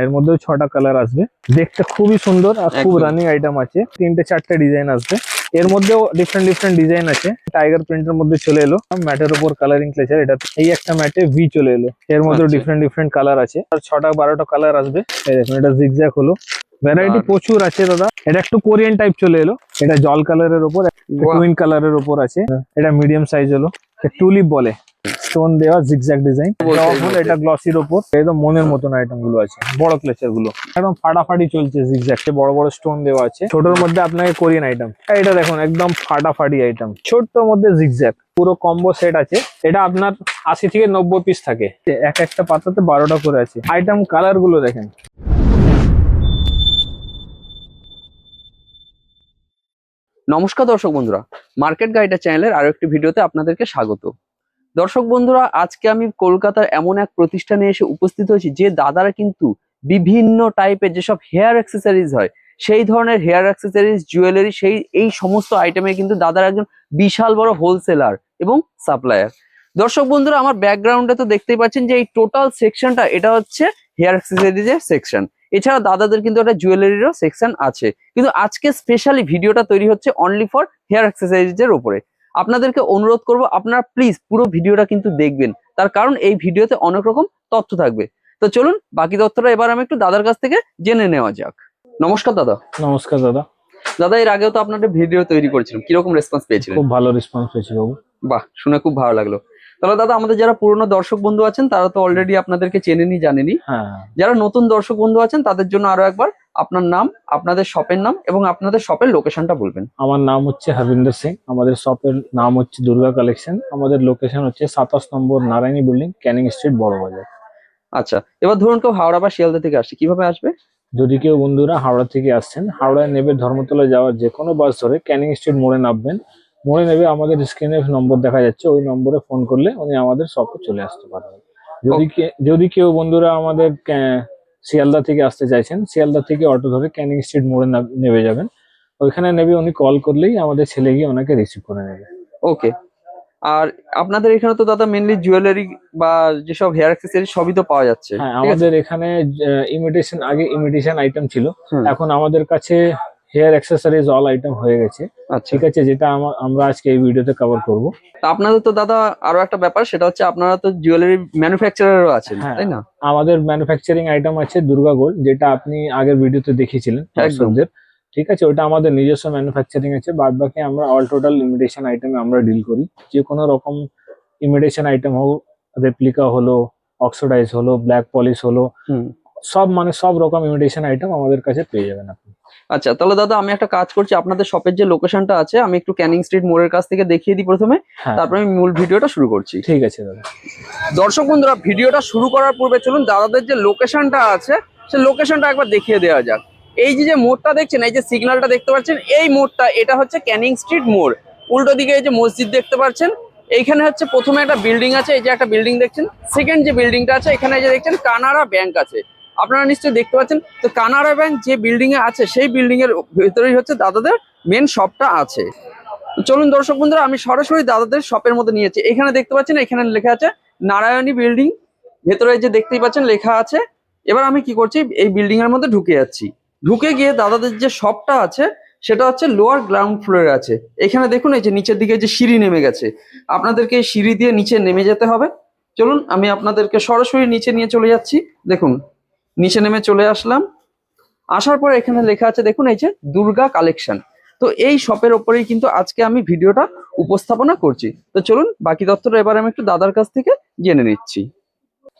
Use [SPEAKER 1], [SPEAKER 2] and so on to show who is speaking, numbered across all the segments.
[SPEAKER 1] এর মধ্যেও 6টা কালার আসবে, দেখতে খুবই সুন্দর আর খুব রানিং আইটেম আছে। 3-4টে ডিজাইন আসবে, এর মধ্যেও ডিফারেন্ট ডিজাইন আছে। টাইগার প্রিন্টের মধ্যে চলে এলো, ম্যাটের উপর কালারিং ক্লেচার। এটা এই একটা ম্যাটে ভি চলে এলো, এর মধ্যে ডিফারেন্ট কালার আছে। আর 6টা-12টা কালার আসবে। এই দেখুন, এটা জিগজ্যাগ হলো, ভ্যারাইটি প্রচুর আছে দাদা। এটা একটু কোরিয়ান টাইপ চলে এলো, এটা জল কালারের উপর, টুইন কালারের উপর আছে। এটা মিডিয়াম সাইজ হলো, টুলিপ বলে, স্টোন দেওয়া জিগজ্যাগ ডিজাইন। এটা গ্লসির উপর, একদম মনের মতন আইটেম গুলো আছে। বড় ক্লেচার গুলো একদম ফাটাফাটি চলছে, জিগজ্যাগ বড় বড় স্টোন দেওয়া আছে। ছোটর মধ্যে আপনাকে কোরিয়ান আইটেম, এটা দেখুন একদম ফাটাফাটি আইটেম, ছোট্টর মধ্যে জিগজ্যাগ, পুরো কম্বো সেট আছে। এটা আপনার 80 থেকে 90 পিস থাকে, একটা পাতাতে 12টা করে আছে আইটেম। কালার গুলো দেখেন।
[SPEAKER 2] নমস্কার দর্শক বন্ধুরা, মার্কেট গাইডার চ্যানেলের আরো একটি ভিডিওতে আপনাদেরকে স্বাগত। দর্শক বন্ধুরা, আজকে আমি কলকাতার এমন এক প্রতিষ্ঠানে এসে উপস্থিত হয়েছি যে দাদারা কিন্তু বিভিন্ন টাইপের যেসব হেয়ার অ্যাক্সেসরিজ হয়, সেই ধরনের হেয়ার অ্যাক্সেসরিজ, জুয়েলারি, এই সমস্ত আইটেমে কিন্তু দাদারা একজন বিশাল বড় হোলসেলার এবং সাপ্লায়ার। দর্শক বন্ধুরা, আমার ব্যাকগ্রাউন্ডে তো দেখতেই পাচ্ছেন যে এই টোটাল সেকশনটা এটা হচ্ছে হেয়ার অ্যাক্সেসরিজের সেকশন। এছাড়া দাদাদের কিন্তু একটা জুয়েলারিরও সেকশন আছে, কিন্তু আজকে স্পেশালি ভিডিওটা তৈরি হচ্ছে অনলি ফর হেয়ার অ্যাক্সেসরিজের উপরে। আপনাদেরকে অনুরোধ করব, আপনারা প্লিজ পুরো ভিডিওটা কিন্তু দেখবেন, তার কারণ এই ভিডিওতে অনেক রকম তথ্য থাকবে। তো চলুন বাকি তথ্যটা এবার আমি একটু দাদার কাছ থেকে জেনে নেওয়া যাক। নমস্কার দাদা।
[SPEAKER 1] নমস্কার দাদা।
[SPEAKER 2] দাদা, এর আগেও তো আপনাদের ভিডিও তৈরি করেছিলাম, কিরকম রেসপন্স পেয়েছিলেন?
[SPEAKER 1] খুব ভালো রেসপন্স পেয়েছি বাবু।
[SPEAKER 2] বাহ, শুনে খুব ভালো লাগলো। তাহলে দাদা, আমাদের যারা পুরনো দর্শক বন্ধু আছেন তারা তো অলরেডি আপনাদেরকে চেনেনি জানেনি, যারা নতুন দর্শক বন্ধু আছেন তাদের জন্য আরো একবার আপনার নাম, আপনাদের শপের নাম এবং আপনাদের শপের লোকেশনটা বলবেন।
[SPEAKER 1] আমার নাম হচ্ছে হরবিন্দর সিং, আমাদের শপের নাম হচ্ছে দুর্গা কালেকশন, আমাদের লোকেশন হচ্ছে 27 নম্বর নারায়ণী বিল্ডিং, ক্যানিং স্ট্রিট, বড় বাজার।
[SPEAKER 2] আচ্ছা, এবার ধরুন কেউ হাওড়া বা শিয়ালদা থেকে আসছে, কিভাবে আসবে?
[SPEAKER 1] যদি কেউ বন্ধুরা হাওড়া থেকে আসছেন, হাওড়ায় নেবে ধর্মতলা যাওয়ার যে কোনো বাস ধরে ক্যানিং স্ট্রিট মোড়ে নামবেন। মোড়ে নেবে, আমাদের স্ক্রিনে নম্বর দেখা যাচ্ছে, ওই নম্বরে ফোন করলে উনি আমাদের শপে চলে আসতে পারবেন। যদি কেউ বন্ধুরা আমাদের শিয়ালদা থেকে আসতে চাইছেন, শিয়ালদা থেকে অটো ধরে ক্যানিং স্ট্রিট মোড়ে নেমে যাবেন, ওইখানে নেবে, উনি কল করলেই আমাদের ছেলে গিয়ে ওনাকে রিসিভ করে নেবে।
[SPEAKER 2] ওকে। আর আপনাদের এখানে তো দাদা মেনলি জুয়েলারি বা যেসব হেয়ার অ্যাক্সেসরি সবই তো পাওয়া যাচ্ছে।
[SPEAKER 1] হ্যাঁ, আমাদের এখানে আগে ইমিটেশন আইটেম ছিল, এখন আমাদের কাছে হেয়ার অ্যাক্সেসরিজ অল আইটেম হয়ে গেছে। ঠিক আছে, যেটা আমরা আজকে এই ভিডিওতে কভার করব।
[SPEAKER 2] আপনাদের তো দাদা আরো একটা ব্যাপার, সেটা হচ্ছে আপনারা তো জুয়েলারি ম্যানুফ্যাকচারারও আছেন, তাই না?
[SPEAKER 1] আমাদের ম্যানুফ্যাকচারিং আইটেম আছে দুর্গা গোল্ড, যেটা আপনি আগের ভিডিওতে দেখিয়েছিলেন দর্শকদের। ঠিক আছে, ওটা আমাদের নিজস্ব ম্যানুফ্যাকচারিং আছে। বাদ বাকি আমরা অল টোটাল ইমিটেশন আইটেমে আমরা ডিল করি। যে কোনো রকম ইমিটেশন আইটেম হোক, রেপ্লিকা হলো, অক্সিডাইজ হলো, ব্ল্যাক পলিশ হলো, সব রকম ইমিটেশন আইটেম আমাদের কাছে পেয়ে যাবেন আপনি।
[SPEAKER 2] আচ্ছা, তাহলে দাদা আমি একটা কাজ করছি, আপনাদের শপের যে লোকেশনটা আছে আমি একটু ক্যানিং স্ট্রিট মোড়ের কাছ থেকে দেখিয়ে দিই প্রথমে, তারপরে আমি মূল ভিডিওটা শুরু করছি।
[SPEAKER 1] ঠিক আছে দাদা।
[SPEAKER 2] দর্শক বন্ধুরা, ভিডিওটা শুরু করার পূর্বে চলুন দাদাদের যে লোকেশনটা আছে সেই লোকেশনটা একবার দেখিয়ে দেওয়া যাক। এই যে মোড়টা দেখছেন, এই যে সিগন্যালটা দেখতে পাচ্ছেন, এই মোড়টা, এটা হচ্ছে ক্যানিং স্ট্রিট মোড়। উল্টো দিকে এই যে মসজিদ দেখতে পাচ্ছেন, এইখানে হচ্ছে প্রথমে একটা বিল্ডিং আছে, এই যে একটা বিল্ডিং দেখছেন। সেকেন্ড যে বিল্ডিংটা আছে, এখানে যে দেখছেন কানাড়া ব্যাংক আছে, আপনারা নিশ্চয়ই দেখতে পাচ্ছেন। তো কানাড়া ব্যাংক যে বিল্ডিং এ আছে, সেই বিল্ডিং এর ভেতরেই হচ্ছে দাদাদের মেন শপটা আছে। চলুন দর্শক বন্ধুরা, আমি সরাসরি দাদাদের শপের মধ্যে নিয়েছি। এখানে দেখতে পাচ্ছেন, এখানে লেখা আছে নারায়ণী বিল্ডিং, ভেতরে যে দেখতেই পাচ্ছেন লেখা আছে। এবার আমি কি করছি, এই বিল্ডিং এর মধ্যে ঢুকে যাচ্ছি। ঢুকে গিয়ে দাদাদের যে শপটা আছে সেটা হচ্ছে লোয়ার গ্রাউন্ড ফ্লোরে আছে। এখানে দেখুন, এই যে নিচের দিকে যে সিঁড়ি নেমে গেছে, আপনাদেরকে এই সিঁড়ি দিয়ে নিচে নেমে যেতে হবে। চলুন আমি আপনাদেরকে সরাসরি নিচে নিয়ে চলে যাচ্ছি। দেখুন, নিচে নেমে চলে আসলাম। আসার পর এখানে লেখা আছে দেখুন, এই যে দুর্গা কালেকশন। তো এই শপের ওপরেই কিন্তু আজকে আমি ভিডিওটা উপস্থাপনা করছি। তো চলুন বাকি তথ্যটা এবার আমি একটু দাদার কাছ থেকে জেনে নিচ্ছি।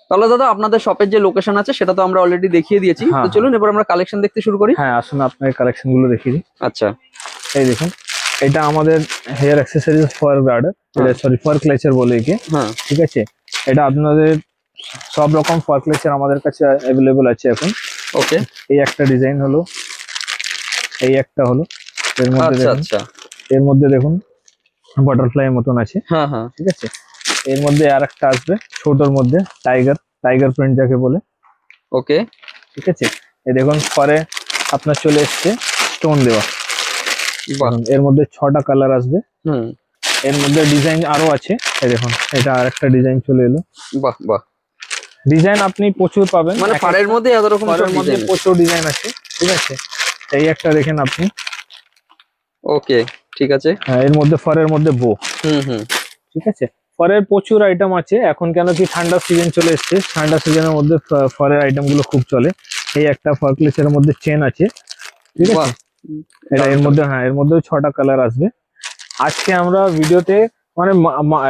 [SPEAKER 2] তাহলে দাদা, আপনাদের শপের যে লোকেশন আছে সেটা তো আমরা অলরেডি দেখিয়ে দিয়েছি। তো চলুন এবার আমরা কালেকশন দেখতে শুরু করি।
[SPEAKER 1] হ্যাঁ, আসুন আপনার কালেকশন গুলো দেখিয়ে দিই।
[SPEAKER 2] আচ্ছা,
[SPEAKER 1] এই দেখুন, এটা আমাদের hair accessories for bridal, sorry for clutcher বলে একে। ঠিক আছে, এটা আপনাদের সব রকম ফর ক্লেচার আমাদের কাছে অ্যাভেলেবল আছে এখন।
[SPEAKER 2] ওকে।
[SPEAKER 1] এই একটা ডিজাইন হলো, এই একটা হলো, এর মধ্যে দেখুন বাটারফ্লাই এর মতন আছে। ঠিক আছে, এর মধ্যে আর একটা আসবে ছোটর মধ্যে, টাইগার প্রিন্ট যাকে বলে।
[SPEAKER 2] ওকে।
[SPEAKER 1] ঠিক আছে, এই দেখুন পরে আপনার চলে এসছে স্টোন দেওয়া। এর মধ্যে 6টা কালার আসবে। এর মধ্যে ডিজাইন আরো আছে, এই দেখুন এটা আর একটা ডিজাইন চলে এলো।
[SPEAKER 2] বাহ বাহ।
[SPEAKER 1] ডিজাইন আপনি প্রচুর পাবেন,
[SPEAKER 2] মানে পাড়ের মধ্যে এত রকম
[SPEAKER 1] ঘরের মধ্যে প্রচুর ডিজাইন আছে, ঠিক আছে। এই একটা দেখেন আপনি,
[SPEAKER 2] ওকে ঠিক আছে।
[SPEAKER 1] হ্যাঁ, এর মধ্যে ফরের মধ্যে বো,
[SPEAKER 2] হুম
[SPEAKER 1] ঠিক আছে। ফরের প্রচুর আইটেম আছে এখন, কেন কি ঠান্ডা সিজন চলে এসেছে, ঠান্ডা সিজনের মধ্যে ফরের আইটেম গুলো খুব চলে। এই একটা ফর ক্লেচের মধ্যে চেন আছে, ঠিক
[SPEAKER 2] বাহ,
[SPEAKER 1] আছে। এটা এর মধ্যে, হ্যাঁ, এর মধ্যেও 6টা কালার আসবে। আজকে আমরা ভিডিওতে মানে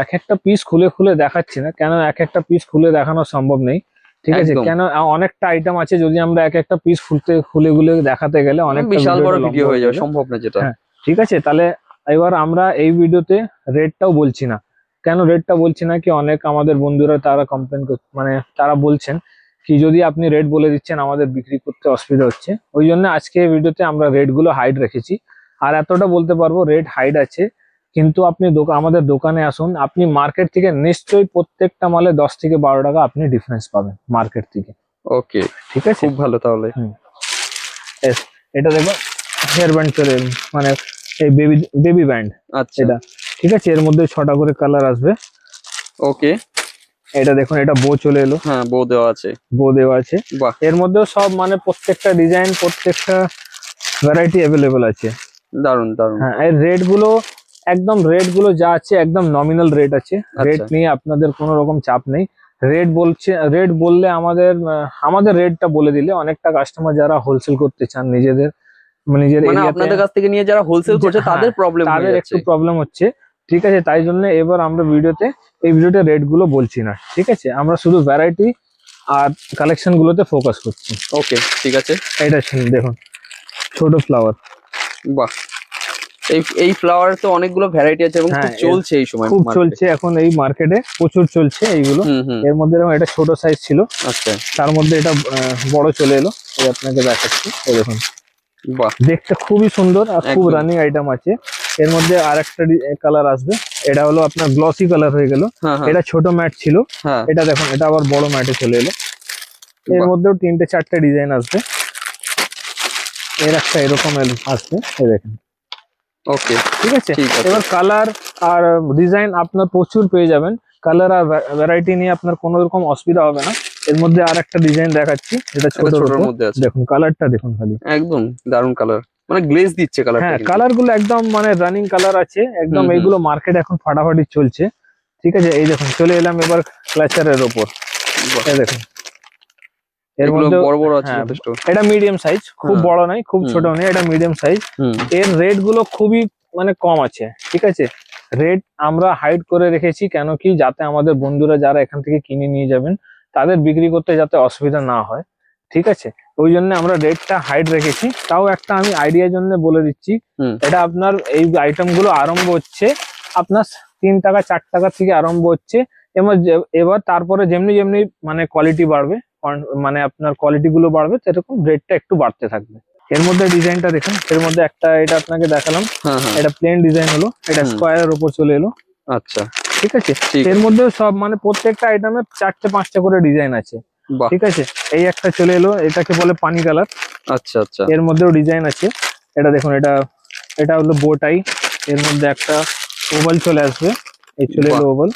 [SPEAKER 1] এক একটা পিস খুলে খুলে দেখাচ্ছি না, কেন এক একটা পিস খুলে দেখানো সম্ভব নেই, ঠিক আছে।
[SPEAKER 2] একদম।
[SPEAKER 1] কেন অনেকটা আইটেম আছে, যদি আমরা এক একটা পিস খুলে খুলে দেখাতে গেলে অনেক
[SPEAKER 2] বিশাল বড় ভিডিও হয়ে যাবে, সম্ভব না যেটা।
[SPEAKER 1] হ্যাঁ, ঠিক আছে। তাহলে এবার আমরা এই ভিডিওতে রেটটাও বলছি না, কেন রেটটা বলছি না কি, অনেক আমাদের বন্ধুরা তারা কমপ্লেন মানে তারা বলছেন কি যদি আপনি রেট বলে দিচ্ছেন আমাদের বিক্রি করতে অসুবিধা হচ্ছে, ওই জন্য আজকে এই ভিডিওতে আমরা রেট গুলো হাইড রেখেছি। আর এতটা বলতে পারবো রেট হাইড আছে, কিন্তু আপনি আমাদের দোকানে আসুন, আপনি মার্কেট থেকে নিশ্চয়ই প্রত্যেকটা মালে 10 থেকে 12 টাকা আপনি ডিফারেন্স পাবেন মার্কেট থেকে,
[SPEAKER 2] ওকে
[SPEAKER 1] ঠিক আছে।
[SPEAKER 2] খুব ভালো তাহলে।
[SPEAKER 1] এটা দেখো হেয়ার ব্যান্ড চলে এলো, মানে এই বেবি ব্যান্ড,
[SPEAKER 2] আচ্ছা
[SPEAKER 1] এটা ঠিক আছে। এর মধ্যে 6টা করে কালার আসবে।
[SPEAKER 2] ওকে,
[SPEAKER 1] এটা দেখুন, এটা বো চলে এলো,
[SPEAKER 2] হ্যাঁ বো দেওয়া আছে।
[SPEAKER 1] বো দেওয়া আছে।
[SPEAKER 2] বাহ,
[SPEAKER 1] এর মধ্যেও সব মানে প্রত্যেকটা ডিজাইন, প্রত্যেকটা ভ্যারাইটি অ্যাভেলেবেল আছে।
[SPEAKER 2] দারুন দারুন।
[SPEAKER 1] হ্যাঁ, এর রেট গুলো একদম, রেট গুলো যা আছে একদম নমিনাল রেট আছে, রেট
[SPEAKER 2] আচ্ছা।
[SPEAKER 1] নিয়ে আপনাদের কোনো রকম চাপ নেই। রেট বললে আমাদের রেটটা বলে দিলে অনেকটা কাস্টমার যারা হোলসেল করতে চান নিজেদের নিজের
[SPEAKER 2] মানে
[SPEAKER 1] এরিয়াতে,
[SPEAKER 2] আপনাদের কাছ থেকে নিয়ে যারা হোলসেল করছে
[SPEAKER 1] হ্যাঁ,
[SPEAKER 2] তাদের প্রবলেম হয়ে
[SPEAKER 1] তাদের
[SPEAKER 2] যাচ্ছে।
[SPEAKER 1] একটু প্রবলেম হচ্ছে, ঠিক আছে। তাই জন্য এবার আমরা এই ভিডিওতে রেট গুলো বলছি না, ঠিক আছে। আমরা শুধু ভ্যারাইটি আর কালেকশন গুলোতে ফোকাস করছি।
[SPEAKER 2] ওকে ঠিক আছে।
[SPEAKER 1] এটা দেখুন, ছোট ফ্লাওয়ার,
[SPEAKER 2] বাহ, এই ফ্লাওয়ার তো অনেকগুলো ভ্যারাইটি আছে এবং খুব
[SPEAKER 1] হ্যাঁ,
[SPEAKER 2] চলছে এই সময়
[SPEAKER 1] খুব
[SPEAKER 2] market এ।
[SPEAKER 1] চলছে এখন এই মার্কেটে, প্রচুর চলছে এইগুলো।
[SPEAKER 2] হুম
[SPEAKER 1] এর মধ্যে এরকম এটা ছোট সাইজ ছিল,
[SPEAKER 2] আচ্ছা
[SPEAKER 1] তার মধ্যে এটা বড় চলে এলো, এই আপনাকে দেখাচ্ছি। এই দেখুন,
[SPEAKER 2] বাহ,
[SPEAKER 1] দেখতে খুবই সুন্দর আর খুব
[SPEAKER 2] একদম।
[SPEAKER 1] রানিং আইটেম আছে। এর মধ্যে আরেকটা কালার আসবে, এটা হলো আপনার গ্লসি কালার হয়ে গেল।
[SPEAKER 2] হ্যাঁ হ্যাঁ
[SPEAKER 1] এটা ছোট ম্যাট ছিল,
[SPEAKER 2] হ্যাঁ,
[SPEAKER 1] এটা দেখুন, এটা আবার বড় ম্যাটে চলে এলো। এর
[SPEAKER 2] বাহ,
[SPEAKER 1] মধ্যেও 3টে 4টে ডিজাইন আসবে। এর একটা এরকম আসবে, এই দেখেন,
[SPEAKER 2] ওকে
[SPEAKER 1] ঠিক আছে।
[SPEAKER 2] ঠিক আছে।
[SPEAKER 1] এবার কালার আর ডিজাইন আপনার প্রচুর পেয়ে যাবেন, কালার আর ভ্যারাইটি নিয়ে আপনার কোনো রকম অসুবিধা হবে না। এর মধ্যে আর একটা ডিজাইন দেখাচ্ছি, এটা
[SPEAKER 2] এটা ছোটর
[SPEAKER 1] ছোট,
[SPEAKER 2] মধ্যে আছে।
[SPEAKER 1] দেখুন কালারটা দেখুন খালি,
[SPEAKER 2] একদম দারুন কালার, মানে গ্লেজ দিচ্ছে কালারটা
[SPEAKER 1] হ্যাঁ,
[SPEAKER 2] কিন্তু।
[SPEAKER 1] কালার গুলো একদম মানে রানিং কালার আছে একদম,
[SPEAKER 2] হুম।
[SPEAKER 1] এইগুলো মার্কেট এখন ফাটাফাটি চলছে, ঠিক আছে। এই দেখুন, চলে এলাম এবার ক্লাচারের ওপর,
[SPEAKER 2] বাহ,
[SPEAKER 1] এই দেখুন। এর
[SPEAKER 2] এগুলো
[SPEAKER 1] মধ্যে,
[SPEAKER 2] বড় বড় আছে
[SPEAKER 1] হ্যাঁ,
[SPEAKER 2] যথেষ্ট।
[SPEAKER 1] এটা মিডিয়াম সাইজ, খুব
[SPEAKER 2] হ্যাঁ।
[SPEAKER 1] বড় নয় খুব ছোট নয়, এটা মিডিয়াম সাইজ।
[SPEAKER 2] হুম
[SPEAKER 1] এর রেট গুলো খুবই মানে কম আছে, ঠিক আছে। রেট আমরা হাইড করে রেখেছি, কেন কি যাতে আমাদের বন্ধুরা যারা এখান থেকে কিনে নিয়ে যাবেন তাদের বিক্রি করতে যাতে অসুবিধা না হয়, ঠিক আছে। ওই জন্য আমরা রেটটা হাইড রেখেছি। তাও একটা আমি আইডিয়ার জন্য বলে দিচ্ছি,
[SPEAKER 2] হুম
[SPEAKER 1] এটা আপনার এই আইটেম গুলো আরম্ভ হচ্ছে আপনার 3 টাকা 4 টাকা থেকে আরম্ভ হচ্ছে। এবার তারপরে যেমনি যেমনি মানে কোয়ালিটি বাড়বে, মানে আপনার কোয়ালিটি গুলো বাড়বে, সেরকম রেটটা একটু বাড়তে থাকবে। এর মধ্যে ডিজাইনটা দেখুন, এর মধ্যে একটা, এটা আপনাকে দেখালাম,
[SPEAKER 2] হ্যাঁ হ্যাঁ
[SPEAKER 1] এটা প্লেন ডিজাইন হলো, এটা
[SPEAKER 2] হুম।
[SPEAKER 1] স্কোয়ারের উপর চলে এলো,
[SPEAKER 2] আচ্ছা
[SPEAKER 1] ঠিক আছে।
[SPEAKER 2] ঠিক
[SPEAKER 1] এর মধ্যেও সব মানে প্রত্যেকটা আইটেমে 4টে 5টা করে ডিজাইন আছে,
[SPEAKER 2] বাহ,
[SPEAKER 1] ঠিক আছে। এই একটা চলে এলো, এটাকে বলে পানি কালার,
[SPEAKER 2] আচ্ছা আচ্ছা
[SPEAKER 1] এর মধ্যেও ডিজাইন আছে। এটা দেখুন, এটা হলো বোটাই, এর মধ্যে একটা ওভাল চলে আসবে, এই চলে এলো ওভাল,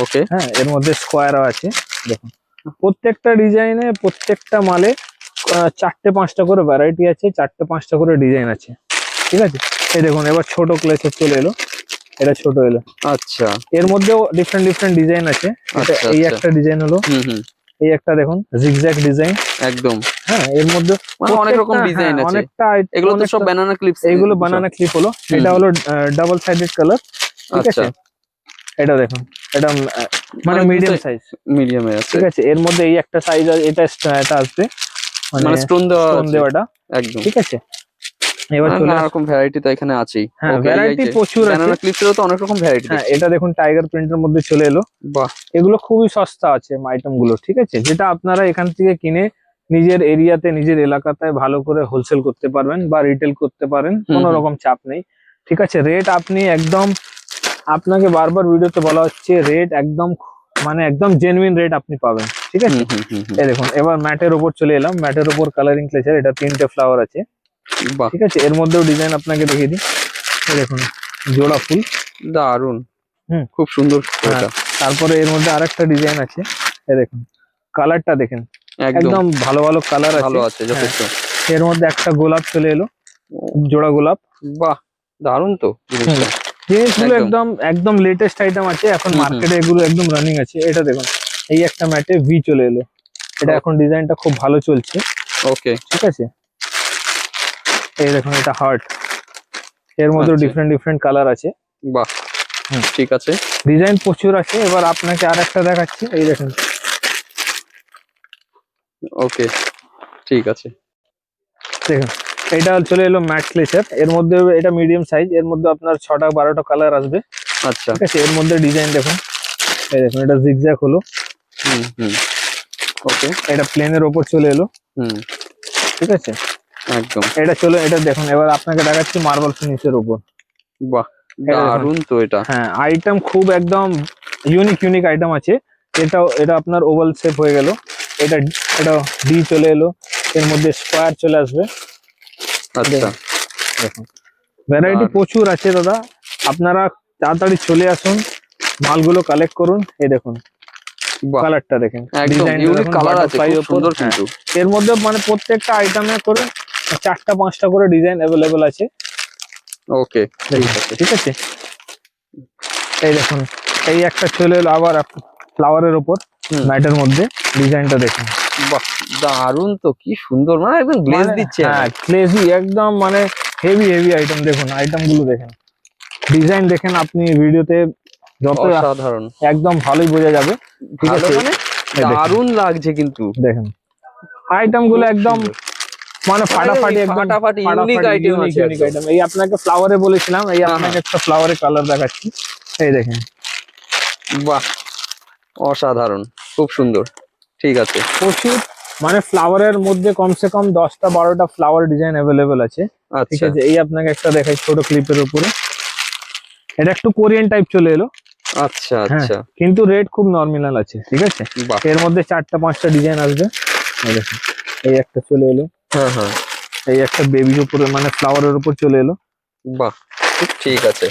[SPEAKER 2] ওকে
[SPEAKER 1] হ্যাঁ। এর মধ্যে স্কোয়ারও আছে, দেখুন প্রত্যেকটা ডিজাইনে প্রত্যেকটা মালে 4টে 5টা করে ভ্যারাইটি আছে, 4টে 5টা করে ডিজাইন আছে, ঠিক আছে। এই দেখুন, এবার ছোট ক্লেচের চলে এলো, এটা ছোট এলো।
[SPEAKER 2] আচ্ছা
[SPEAKER 1] এর মধ্যেও ডিফারেন্ট ডিজাইন আছে। এটা
[SPEAKER 2] আচ্ছা
[SPEAKER 1] এই
[SPEAKER 2] আচ্ছা।
[SPEAKER 1] একটা ডিজাইন হলো,
[SPEAKER 2] হুম
[SPEAKER 1] এই একটা দেখুন জিগজ্যাগ ডিজাইন,
[SPEAKER 2] একদম,
[SPEAKER 1] হ্যাঁ। এর মধ্যে
[SPEAKER 2] মানে অনেক রকম
[SPEAKER 1] প্রত্যেকটা,
[SPEAKER 2] ডিজাইন
[SPEAKER 1] হ্যাঁ,
[SPEAKER 2] আছে।
[SPEAKER 1] অনেকটা
[SPEAKER 2] এগুলো তো সব ব্যানানা ক্লিপস।
[SPEAKER 1] এইগুলো বানানা ক্লিপ হলো। এটা হলো ডাবল সাইডেড কালার, ঠিক
[SPEAKER 2] আচ্ছা,
[SPEAKER 1] আছে। এটা দেখুন, এটা মানে মিডিয়াম সাইজ,
[SPEAKER 2] মিডিয়ামে আছে।
[SPEAKER 1] ঠিক আছে। এর মধ্যে এই একটা সাইজ, এটা আসবে
[SPEAKER 2] মানে স্টোন দেওয়া
[SPEAKER 1] স্টোন
[SPEAKER 2] আছে
[SPEAKER 1] দেওয়াটা,
[SPEAKER 2] একদম।
[SPEAKER 1] ঠিক আছে। এবার
[SPEAKER 2] মানে
[SPEAKER 1] চলে
[SPEAKER 2] নানা রকম ভ্যারাইটি তো এখানে আছেই।
[SPEAKER 1] হ্যাঁ,
[SPEAKER 2] ওকে,
[SPEAKER 1] ভ্যারাইটি প্রচুর আছে।
[SPEAKER 2] ব্যানানা ক্লিপসেরও তো অনেক রকম ভ্যারাইটি
[SPEAKER 1] হ্যাঁ,
[SPEAKER 2] দেখছি।
[SPEAKER 1] এটা দেখুন টাইগার প্রিন্টের মধ্যে চলে এলো,
[SPEAKER 2] বাহ,
[SPEAKER 1] এগুলো খুবই সস্তা আছে আইটেম গুলো, ঠিক আছে। যেটা আপনারা এখান থেকে কিনে নিজের এরিয়াতে নিজের এলাকাতে ভালো করে হোলসেল করতে পারবেন বা রিটেল করতে পারেন, কোনো রকম চাপ নেই, ঠিক আছে। রেট আপনি একদম, আপনাকে বারবার ভিডিওতে বলা হচ্ছে রেট একদম মানে একদম জেনুইন রেট আপনি পাবেন, ঠিক আছে। এই দেখুন, এবার ম্যাটের উপর চলে এলাম, ম্যাটের উপর কালারিং ক্লেচার, এটা 3টে ফ্লাওয়ার আছে,
[SPEAKER 2] বাহ,
[SPEAKER 1] ঠিক আছে। এর মধ্যেও ডিজাইন আপনাকে দেখিয়ে দিই, এই দেখুন জোড়া ফুল,
[SPEAKER 2] দারুন,
[SPEAKER 1] হুম।
[SPEAKER 2] খুব সুন্দর
[SPEAKER 1] হ্যাঁ,
[SPEAKER 2] এটা।
[SPEAKER 1] তারপরে এর মধ্যে আরেকটা ডিজাইন আছে, এই দেখুন কালারটা দেখেন,
[SPEAKER 2] একদম
[SPEAKER 1] একদম ভালো ভালো কালার
[SPEAKER 2] ভালো
[SPEAKER 1] আছে।
[SPEAKER 2] আছে যথেষ্ট।
[SPEAKER 1] এর মধ্যে একটা গোলাপ চলে এলো, জোড়া গোলাপ।
[SPEAKER 2] বাহ, দারুণ তো জিনিসটা।
[SPEAKER 1] জিনিসগুলো
[SPEAKER 2] একদম।
[SPEAKER 1] একদম একদম লেটেস্ট আইটেম আছে এখন
[SPEAKER 2] হুম, হুম।
[SPEAKER 1] মার্কেটে, এগুলো একদম রানিং আছে। এটা দেখুন, এই একটা ম্যাটে ভি চলে এলো, এটা এখন ডিজাইনটা খুব ভালো চলছে।
[SPEAKER 2] ওকে।
[SPEAKER 1] ঠিক আছে, এই দেখুন এটা হার্ট, এর মধ্যে
[SPEAKER 2] আচ্ছা।
[SPEAKER 1] ডিফারেন্ট ডিফারেন্ট কালার আছে।
[SPEAKER 2] বাহ,
[SPEAKER 1] হুম।
[SPEAKER 2] ঠিক আছে।
[SPEAKER 1] ডিজাইন প্রচুর আছে। এবার আপনাকে আর একটা দেখাচ্ছি, এই দেখুন।
[SPEAKER 2] ওকে, ঠিক আছে।
[SPEAKER 1] দেখুন এটা চলে এলো ম্যাট ক্লেচার, এর মধ্যে এটা মিডিয়াম সাইজ, এর মধ্যে আপনার 6টা 12টা কালার আসবে।
[SPEAKER 2] আচ্ছা।
[SPEAKER 1] ঠিক আছে, এর মধ্যে ডিজাইন দেখুন, এই দেখুন এটা জিগজ্যাগ হলো,
[SPEAKER 2] হুম হুম। ওকে।
[SPEAKER 1] এটা প্লেনের ওপর চলে এলো।
[SPEAKER 2] হুম।
[SPEAKER 1] ঠিক আছে,
[SPEAKER 2] একদম।
[SPEAKER 1] এটা দেখুন। এবার আপনাকে দেখাচ্ছি মার্বেল ফিনিশের ওপর।
[SPEAKER 2] বাহ,
[SPEAKER 1] এটা দেখুন।
[SPEAKER 2] দারুণ তো এটা।
[SPEAKER 1] হ্যাঁ, আইটেম খুব একদম ইউনিক আইটেম আছে। এটা আপনার ওভাল শেপ হয়ে গেল, এটা এটা ডি চলে এলো, এর মধ্যে স্কোয়ার চলে আসবে।
[SPEAKER 2] আচ্ছা।
[SPEAKER 1] দেখুন ভ্যারাইটি প্রচুর আছে দাদা, আপনারা তাড়াতাড়ি চলে আসুন, মালগুলো কালেক্ট করুন। এই দেখুন
[SPEAKER 2] বাহ,
[SPEAKER 1] কালারটা দেখেন,
[SPEAKER 2] একদম
[SPEAKER 1] ডিজাইনটা
[SPEAKER 2] ইউনিক
[SPEAKER 1] দেখুন,
[SPEAKER 2] কালার আছে,
[SPEAKER 1] বাটারফ্লাই
[SPEAKER 2] খুব
[SPEAKER 1] ওপর।
[SPEAKER 2] সুন্দর
[SPEAKER 1] হ্যাঁ,
[SPEAKER 2] কিন্তু।
[SPEAKER 1] এর মধ্যে মানে প্রত্যেকটা আইটেমে করে 4টা 5টা করে ডিজাইন অ্যাভেলেবেল আছে।
[SPEAKER 2] ওকে, ঠিক আছে।
[SPEAKER 1] ঠিক আছে, এই দেখুন এই একটা চলে এলো আবার ফ্লাওয়ারের ওপর
[SPEAKER 2] হুম।
[SPEAKER 1] ম্যাটের মধ্যে, ডিজাইনটা দেখুন।
[SPEAKER 2] বাহ, দারুণ তো, কি সুন্দর, মানে একদম গ্লেজ দিচ্ছে।
[SPEAKER 1] হ্যাঁ, ক্লেজি একদম, মানে হেভি আইটেম। দেখুন আইটেম গুলো দেখেন, ডিজাইন দেখেন, আপনি ভিডিওতে যত
[SPEAKER 2] অসাধারণ।
[SPEAKER 1] একদম ভালোই বোঝা যাবে। ঠিক
[SPEAKER 2] ভালো
[SPEAKER 1] আছে,
[SPEAKER 2] মানে
[SPEAKER 1] এই দেখেন,
[SPEAKER 2] দারুণ লাগছে কিন্তু।
[SPEAKER 1] দেখেন আইটেম গুলো
[SPEAKER 2] খুব
[SPEAKER 1] একদম
[SPEAKER 2] সুন্দর।
[SPEAKER 1] মানে ফাটাফাটি, একদম
[SPEAKER 2] ফাটাফাটি ইউনিক আইটেম আছে
[SPEAKER 1] ইউনিক
[SPEAKER 2] একদম।
[SPEAKER 1] আইটেম। এই আপনাকে ফ্লাওয়ারে বলেছিলাম, এই
[SPEAKER 2] হ্যাঁ,
[SPEAKER 1] আপনাকে
[SPEAKER 2] হ্যাঁ।
[SPEAKER 1] একটা ফ্লাওয়ারের কালার দেখাচ্ছি, এই দেখেন।
[SPEAKER 2] বাহ, অসাধারণ, খুব সুন্দর। ঠিক আছে।
[SPEAKER 1] প্রচুর, মানে ফ্লাওয়ারের মধ্যে কমসে কম 10টা 12টা ফ্লাওয়ার ডিজাইন অ্যাভেলেবেল আছে। ঠিক
[SPEAKER 2] আচ্ছা
[SPEAKER 1] আছে, এই আপনাকে একটা দেখাই ছোট ক্লিপের উপরে, এটা একটু কোরিয়ান টাইপ চলে এলো।
[SPEAKER 2] আচ্ছা
[SPEAKER 1] হ্যাঁ,
[SPEAKER 2] আচ্ছা।
[SPEAKER 1] কিন্তু রেট খুব নর্মাল আছে। ঠিক আছে,
[SPEAKER 2] বাহ।
[SPEAKER 1] এর মধ্যে 4টা 5টা ডিজাইন আসবে। এই দেখুন, এই একটা চলে এলো,
[SPEAKER 2] হ্যাঁ হ্যাঁ।
[SPEAKER 1] এই একটা বেবির উপরে মানে ফ্লাওয়ারের উপর চলে এলো।
[SPEAKER 2] বাহ, ঠিক আছে।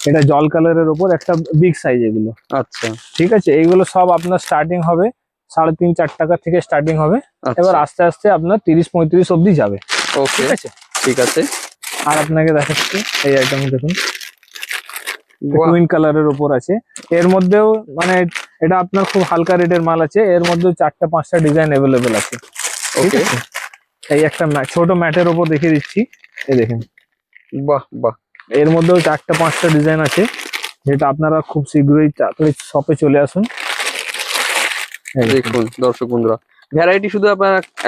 [SPEAKER 1] এটা জল কালারের উপর একটা বিগ সাইজ এগুলো।
[SPEAKER 2] আচ্ছা
[SPEAKER 1] ঠিক আছে, এইগুলো সব আপনার স্টার্টিং হবে 3.5 4 টাকা থেকে স্টার্টিং হবে। এবার
[SPEAKER 2] আচ্ছা।
[SPEAKER 1] আস্তে আস্তে আপনার 30 35 অব্দি যাবে।
[SPEAKER 2] ওকে,
[SPEAKER 1] ঠিক আছে,
[SPEAKER 2] ঠিক আছে।
[SPEAKER 1] আর আপনাকে দেখাচ্ছি এই আইটেম দেখুন,
[SPEAKER 2] বাহ,
[SPEAKER 1] টুইন কালারের উপর আছে। এর মধ্যেও মানে এটা আপনার খুব হালকা রেটের মাল আছে, এর মধ্যেও 4টা 5টা ডিজাইন অ্যাভেলেবেল আছে। ঠিক
[SPEAKER 2] ওকে।
[SPEAKER 1] আছে, এই একটা ছোট ম্যাটের উপর দেখিয়ে দিচ্ছি, এই দেখেন।
[SPEAKER 2] বাহ বাহ।
[SPEAKER 1] এর মধ্যেও 4টা 5টা ডিজাইন আছে, যেটা আপনারা খুব শীঘ্রই তাড়াতাড়ি শপে চলে আসুন। এই দেখুন।
[SPEAKER 2] দেখুন দর্শক বন্ধুরা, ভ্যারাইটি শুধু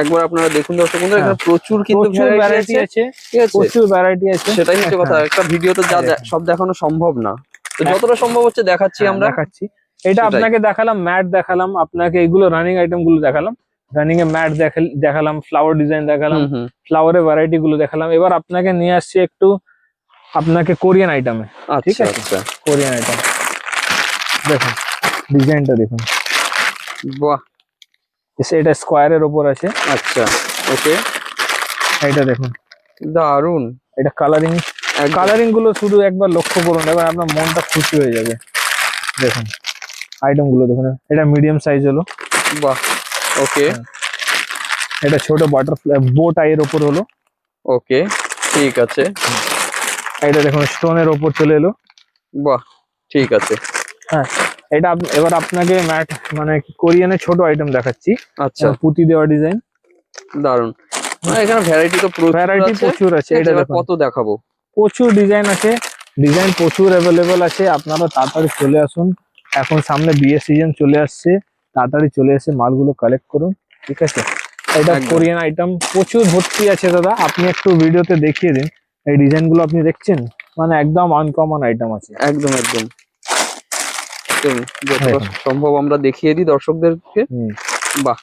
[SPEAKER 2] একবার আপনারা দেখুন দর্শক বন্ধুরা,
[SPEAKER 1] হ্যাঁ,
[SPEAKER 2] এখানে প্রচুর কিন্তু
[SPEAKER 1] প্রচুর
[SPEAKER 2] ভ্যারাইটি আছে।
[SPEAKER 1] আছে,
[SPEAKER 2] ঠিক আছে,
[SPEAKER 1] প্রচুর ভ্যারাইটি আছে।
[SPEAKER 2] সেটাই হচ্ছে কথা।
[SPEAKER 1] হ্যাঁ,
[SPEAKER 2] একটা ভিডিওতে যা
[SPEAKER 1] দেখুন।
[SPEAKER 2] সব দেখানো সম্ভব না, তো
[SPEAKER 1] হ্যাঁ,
[SPEAKER 2] যতটা সম্ভব হচ্ছে দেখাচ্ছি
[SPEAKER 1] হ্যাঁ,
[SPEAKER 2] আমরা।
[SPEAKER 1] দেখাচ্ছি। এটা
[SPEAKER 2] সেটাই।
[SPEAKER 1] আপনাকে দেখালাম ম্যাট, দেখালাম আপনাকে এগুলো রানিং আইটেম গুলো দেখালাম, রানিং এ ম্যাট দেখালাম, ফ্লাওয়ার ডিজাইন দেখালাম,
[SPEAKER 2] হুম হুম।
[SPEAKER 1] ফ্লাওয়ারের ভ্যারাইটি গুলো দেখালাম। এবার আপনাকে নিয়ে আসছি একটু আপনাকে কোরিয়ান আইটেমে। ঠিক
[SPEAKER 2] আচ্ছা
[SPEAKER 1] আছে,
[SPEAKER 2] আচ্ছা।
[SPEAKER 1] কোরিয়ান আইটেম দেখুন, ডিজাইনটা দেখুন।
[SPEAKER 2] বাহ।
[SPEAKER 1] এটা স্কোয়ারের ওপর আছে।
[SPEAKER 2] আচ্ছা। ওকে।
[SPEAKER 1] এটা দেখুন,
[SPEAKER 2] দারুন।
[SPEAKER 1] এটা কালারিং,
[SPEAKER 2] একদম।
[SPEAKER 1] কালারিং গুলো শুধু একবার লক্ষ্য করুন, এবার আপনার মনটা খুশি হয়ে যাবে। দেখুন আইটেম গুলো দেখুন, এটা মিডিয়াম সাইজ হলো।
[SPEAKER 2] বাহ। ওকে।
[SPEAKER 1] এটা ছোট বাটারফ্লাই বো টাইয়ের ওপর হলো।
[SPEAKER 2] ওকে, ঠিক আছে।
[SPEAKER 1] এটা দেখুন স্টোনের ওপর চলে এলো।
[SPEAKER 2] বাহ, ঠিক আছে।
[SPEAKER 1] হ্যাঁ, এটা এবার আপনাকে ম্যাট মানে কোরিয়ানের ছোট আইটেম দেখাচ্ছি,
[SPEAKER 2] আচ্ছা,
[SPEAKER 1] পুঁতি দেওয়া ডিজাইন।
[SPEAKER 2] দারুন। এখানে ভ্যারাইটি তো
[SPEAKER 1] ভ্যারাইটি প্রচুর আছে, এটা
[SPEAKER 2] এবার
[SPEAKER 1] দেখুন
[SPEAKER 2] কত দেখাবো।
[SPEAKER 1] প্রচুর ডিজাইন আছে, ডিজাইন প্রচুর অ্যাভেলেবেল আছে। আপনারা তাড়াতাড়ি চলে আসুন, এখন সামনে বিয়ে সিজন চলে আসছে, তাড়াতাড়ি চলে এসে মালগুলো কালেক্ট করুন। ঠিক আছে, এটা
[SPEAKER 2] একদম।
[SPEAKER 1] কোরিয়ান আইটেম প্রচুর ভর্তি আছে দাদা, আপনি একটু ভিডিওতে দেখিয়ে দিন। এই ডিজাইন গুলো আপনি দেখছেন, মানে একদম আনকমন আইটেম আছে।
[SPEAKER 2] একদম একদম। চলুন, যতটা
[SPEAKER 1] দেখুন।
[SPEAKER 2] সম্ভব আমরা দেখিয়ে দিই দর্শকদেরকে।
[SPEAKER 1] হুম।
[SPEAKER 2] বাহ।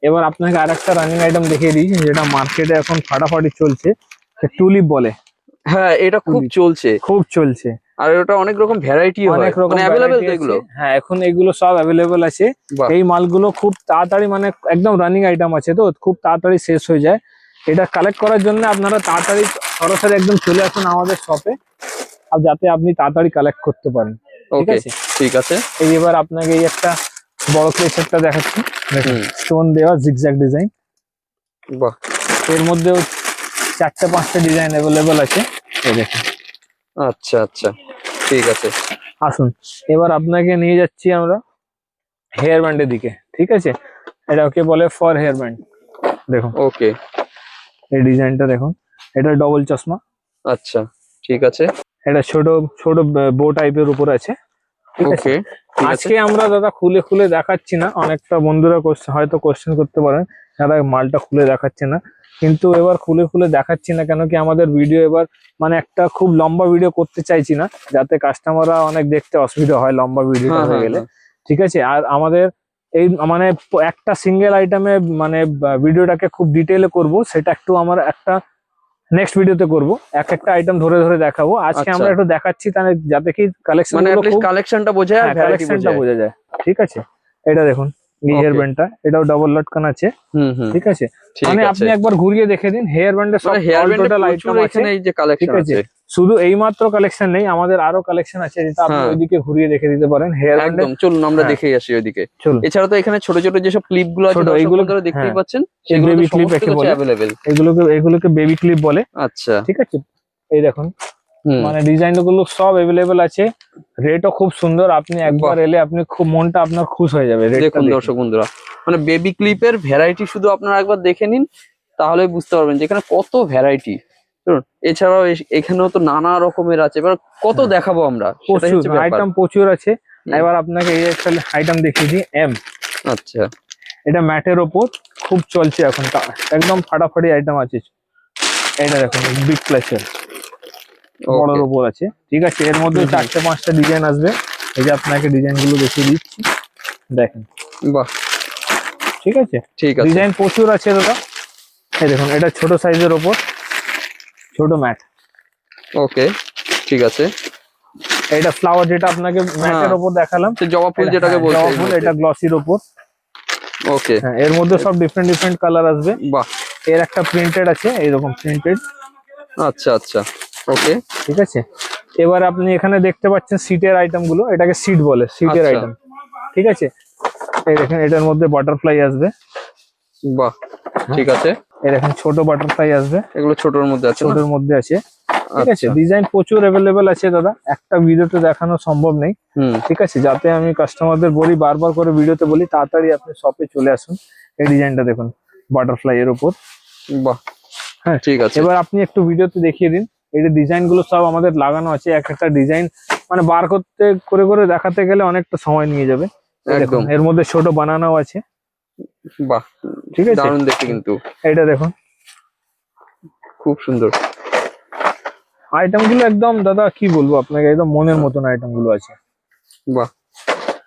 [SPEAKER 1] এবার আপনাকে আর একটা রানিং আইটেম দেখিয়ে দিই, যেটা মার্কেটে এখন ফাটাফাটি চলছে, টুলিপ বলে।
[SPEAKER 2] হ্যাঁ, এটা খুব
[SPEAKER 1] Tulip।
[SPEAKER 2] চলছে,
[SPEAKER 1] খুব চলছে,
[SPEAKER 2] আর এটা অনেক রকম ভ্যারাইটি হয়,
[SPEAKER 1] অনেক রকম
[SPEAKER 2] মানে অ্যাভেলেবেল
[SPEAKER 1] variety
[SPEAKER 2] তো
[SPEAKER 1] আছে।
[SPEAKER 2] এগুলো।
[SPEAKER 1] হ্যাঁ, এখন এগুলো সব অ্যাভেলেবেল আছে।
[SPEAKER 2] বাহ।
[SPEAKER 1] এই মালগুলো খুব তাড়াতাড়ি মানে একদম রানিং আইটেম আছে, তো খুব তাড়াতাড়ি শেষ হয়ে যায়। এটা কালেক্ট করার জন্য আপনারা তাড়াতাড়ি সরাসরি একদম চলে আসুন আমাদের শপে, আর যাতে আপনি তাড়াতাড়ি কালেক্ট করতে পারেন। ঠিক
[SPEAKER 2] ওকে,
[SPEAKER 1] আছে,
[SPEAKER 2] ঠিক আছে।
[SPEAKER 1] এই এবার আপনাকে এই একটা বড় ক্লেচারটা দেখাচ্ছি, দেখুন
[SPEAKER 2] হুম।
[SPEAKER 1] স্টোন দেওয়া জিগজ্যাগ ডিজাইন।
[SPEAKER 2] বাহ,
[SPEAKER 1] এর মধ্যেও 4-5টা ডিজাইন অ্যাভেলেবল আছে, এই দেখুন।
[SPEAKER 2] আচ্ছা আচ্ছা, ঠিক আছে।
[SPEAKER 1] আসুন এবার আপনাকে নিয়ে যাচ্ছি আমরা হেয়ার ব্যান্ডের দিকে, ঠিক আছে। এটা ওকে বলে ফর হেয়ার ব্যান্ড, দেখুন
[SPEAKER 2] ওকে,
[SPEAKER 1] এই ডিজাইনটা দেখুন। এটা ডবল চশমা,
[SPEAKER 2] আচ্ছা ঠিক আছে।
[SPEAKER 1] এটা ছোট ছোট বো টাইপের উপর আছে, ঠিক আছে।
[SPEAKER 2] ওকে, ঠিক আছে।
[SPEAKER 1] আজকে আমরা দাদা খুলে খুলে দেখাচ্ছি না, অনেকটা বন্ধুরা হয়তো কোশ্চেন করতে পারেন দাদা মালটা খুলে দেখাচ্ছে না, কিন্তু এবার খুলে খুলে দেখাচ্ছি না কেন কি আমাদের ভিডিও এবার মানে একটা খুব লম্বা ভিডিও করতে চাইছি না, যাতে কাস্টমাররা অনেক দেখতে অসুবিধা হয় লম্বা ভিডিওটা
[SPEAKER 2] হ্যাঁ
[SPEAKER 1] হয়ে
[SPEAKER 2] হ্যাঁ
[SPEAKER 1] গেলে,
[SPEAKER 2] হ্যাঁ।
[SPEAKER 1] ঠিক আছে। আর আমাদের এই মানে একটা সিঙ্গেল আইটেমে মানে ভিডিওটাকে খুব ডিটেইলে করব, সেটা একটু আমার একটা নেক্সট ভিডিওতে করব, এক একটা আইটেম ধরে ধরে দেখাবো। আজকে
[SPEAKER 2] আচ্ছা,
[SPEAKER 1] আমরা একটু দেখাচ্ছি তাহলে যাতে কি কালেকশন
[SPEAKER 2] মানে
[SPEAKER 1] গুলো
[SPEAKER 2] অ্যাটলিস্ট
[SPEAKER 1] খুব,
[SPEAKER 2] কালেকশনটা বোঝায় আর
[SPEAKER 1] হ্যাঁ
[SPEAKER 2] ভ্যারাইটি
[SPEAKER 1] কালেকশনটা
[SPEAKER 2] বোঝায়।
[SPEAKER 1] বোঝা যায়, ঠিক আছে। এটা দেখুন এই হেয়ার
[SPEAKER 2] Okay.
[SPEAKER 1] ব্যান্ডটা, এটাও ডাবল লটকান আছে,
[SPEAKER 2] হুম হুম,
[SPEAKER 1] ঠিক আছে।
[SPEAKER 2] ঠিক
[SPEAKER 1] মানে
[SPEAKER 2] আছে।
[SPEAKER 1] আপনি একবার ঘুরিয়ে দেখে দিন, হেয়ার ব্যান্ডের সব
[SPEAKER 2] মানে হেয়ার
[SPEAKER 1] অল
[SPEAKER 2] ব্যান্ডে
[SPEAKER 1] টোটাল
[SPEAKER 2] প্রচুর
[SPEAKER 1] আইটেম আছে,
[SPEAKER 2] এখানে এই যে
[SPEAKER 1] ঠিক
[SPEAKER 2] কালেকশন
[SPEAKER 1] আছে।
[SPEAKER 2] আছে।
[SPEAKER 1] শুধু এই মাত্র কালেকশন নেই, আমাদের আরো কালেকশন আছে, যেটা আপনি
[SPEAKER 2] হ্যাঁ,
[SPEAKER 1] ওইদিকে ঘুরিয়ে দেখে দিতে পারেন হেয়ার ব্যান্ডের।
[SPEAKER 2] একদম চলুন আমরা
[SPEAKER 1] হ্যাঁ
[SPEAKER 2] দেখেই আসি ওইদিকে।
[SPEAKER 1] চলুন,
[SPEAKER 2] এছাড়া তো এখানে ছোট ছোট যেসব ক্লিপ গুলো আছে
[SPEAKER 1] ছোট
[SPEAKER 2] দর্শক
[SPEAKER 1] এইগুলো,
[SPEAKER 2] বন্ধুরা দেখতেই
[SPEAKER 1] হ্যাঁ
[SPEAKER 2] পাচ্ছেন,
[SPEAKER 1] এই
[SPEAKER 2] সেগুলো তো
[SPEAKER 1] বেবি ক্লিপ
[SPEAKER 2] সমস্ত
[SPEAKER 1] একে
[SPEAKER 2] কিছু
[SPEAKER 1] বলে,
[SPEAKER 2] অ্যাভেলেবেল।
[SPEAKER 1] এগুলোকে বেবি ক্লিপ বলে,
[SPEAKER 2] আচ্ছা,
[SPEAKER 1] ঠিক আছে। এই দেখুন
[SPEAKER 2] হুম,
[SPEAKER 1] মানে ডিজাইন গুলো সব অ্যাভেলেবল আছে, রেটও খুব সুন্দর, আপনি একবার
[SPEAKER 2] বাহ,
[SPEAKER 1] এলে আপনি খুব মনটা আপনার খুশ হয়ে যাবে রেটটা
[SPEAKER 2] দেখুন
[SPEAKER 1] দেখে।
[SPEAKER 2] দর্শক বন্ধুরা, মানে বেবি ক্লিপের ভ্যারাইটি শুধু আপনারা একবার দেখে নিন, তাহলে বুঝতে পারবেন যে এখানে কত ভ্যারাইটি। এছাড়াও এখানেও তো নানা রকমের আছে, এবার কত
[SPEAKER 1] হ্যাঁ,
[SPEAKER 2] দেখাবো আমরা, সেটাই
[SPEAKER 1] প্রচুর
[SPEAKER 2] হচ্ছে ব্যাপার।
[SPEAKER 1] আইটেম প্রচুর আছে।
[SPEAKER 2] হুম,
[SPEAKER 1] এবার আপনাকে এই একটা আইটেম দেখিয়ে দিই, এম,
[SPEAKER 2] আচ্ছা,
[SPEAKER 1] এটা ম্যাটের ওপর খুব চলছে এখন, একদম ফাটাফাটি আইটেম আছে। এটা দেখুন বিগ ক্লাসের
[SPEAKER 2] ওকে,
[SPEAKER 1] বড়র ওপর আছে, ঠিক আছে। এর মধ্যে
[SPEAKER 2] হুম হুম,
[SPEAKER 1] 4-5টা ডিজাইন আসবে, এই যে আপনাকে ডিজাইন গুলো দেখিয়ে দিচ্ছি, দেখেন,
[SPEAKER 2] বাহ,
[SPEAKER 1] ঠিক আছে।
[SPEAKER 2] ঠিক আছে,
[SPEAKER 1] ডিজাইন প্রচুর আছে দাদা। এই দেখুন এটা ছোট সাইজের ওপর, ছোট ম্যাট,
[SPEAKER 2] ওকে, ঠিক আছে।
[SPEAKER 1] এটা ফ্লাওয়ার যেটা আপনাকে ম্যাটের
[SPEAKER 2] হ্যাঁ,
[SPEAKER 1] ওপর দেখালাম,
[SPEAKER 2] সে জবা ফুল
[SPEAKER 1] এটা
[SPEAKER 2] যেটাকে
[SPEAKER 1] হ্যাঁ,
[SPEAKER 2] বলছে
[SPEAKER 1] জবা
[SPEAKER 2] এই
[SPEAKER 1] ফুল,
[SPEAKER 2] মধ্যে।
[SPEAKER 1] এটা গ্লসির ওপর,
[SPEAKER 2] ওকে,
[SPEAKER 1] হ্যাঁ এর মধ্যে সব ডিফারেন্ট ডিফারেন্ট কালার আসবে।
[SPEAKER 2] বাহ,
[SPEAKER 1] এর একটা প্রিন্টেড আছে, এইরকম প্রিন্টেড,
[SPEAKER 2] আচ্ছা আচ্ছা, ওকে,
[SPEAKER 1] ঠিক আছে। এবার আপনি এখানে দেখতে পাচ্ছেন সিটের আইটেম গুলো, এটাকে সিট বলে, সিটের
[SPEAKER 2] আচ্ছা,
[SPEAKER 1] আইটেম, ঠিক আছে। এই দেখেন এটার মধ্যে বাটারফ্লাই আসবে,
[SPEAKER 2] বাহ, ঠিক আছে।
[SPEAKER 1] এই দেখেন ছোট বাটারফ্লাই আসবে,
[SPEAKER 2] এগুলো ছোটর মধ্যে আছে না?
[SPEAKER 1] ছোটর মধ্যে আছে, ঠিক আছে।
[SPEAKER 2] আচ্ছা,
[SPEAKER 1] ডিজাইন প্রচুর অ্যাভেলেবেল আছে দাদা, একটা ভিডিওতে দেখানো সম্ভব নেই,
[SPEAKER 2] হুম,
[SPEAKER 1] ঠিক আছে। যাতে আমি কাস্টমারদের বলি, বারবার করে ভিডিওতে বলি, তাড়াতাড়ি আপনি শপে চলে আসুন। এই ডিজাইনটা দেখুন বাটারফ্লাই এর উপর,
[SPEAKER 2] বাহ,
[SPEAKER 1] হ্যাঁ।
[SPEAKER 2] ঠিক আছে,
[SPEAKER 1] এবার আপনি একটু ভিডিওতে দেখিয়ে দিন, এই যে ডিজাইন গুলো সব আমাদের লাগানো আছে, এক একটা ডিজাইন মানে বার করতে করে করে দেখাতে গেলে অনেকটা সময় নিয়ে যাবে। এই দেখুন
[SPEAKER 2] একদম,
[SPEAKER 1] এর মধ্যে ছোট বানানাও আছে,
[SPEAKER 2] বাহ,
[SPEAKER 1] ঠিক আছে।
[SPEAKER 2] দারুণ দেখতে কিন্তু,
[SPEAKER 1] এইটা দেখুন
[SPEAKER 2] খুব সুন্দর।
[SPEAKER 1] আইটেম গুলো একদম দাদা কি বলবো আপনাকে, একদম মনের মতন আইটেম গুলো আছে।
[SPEAKER 2] বাহ,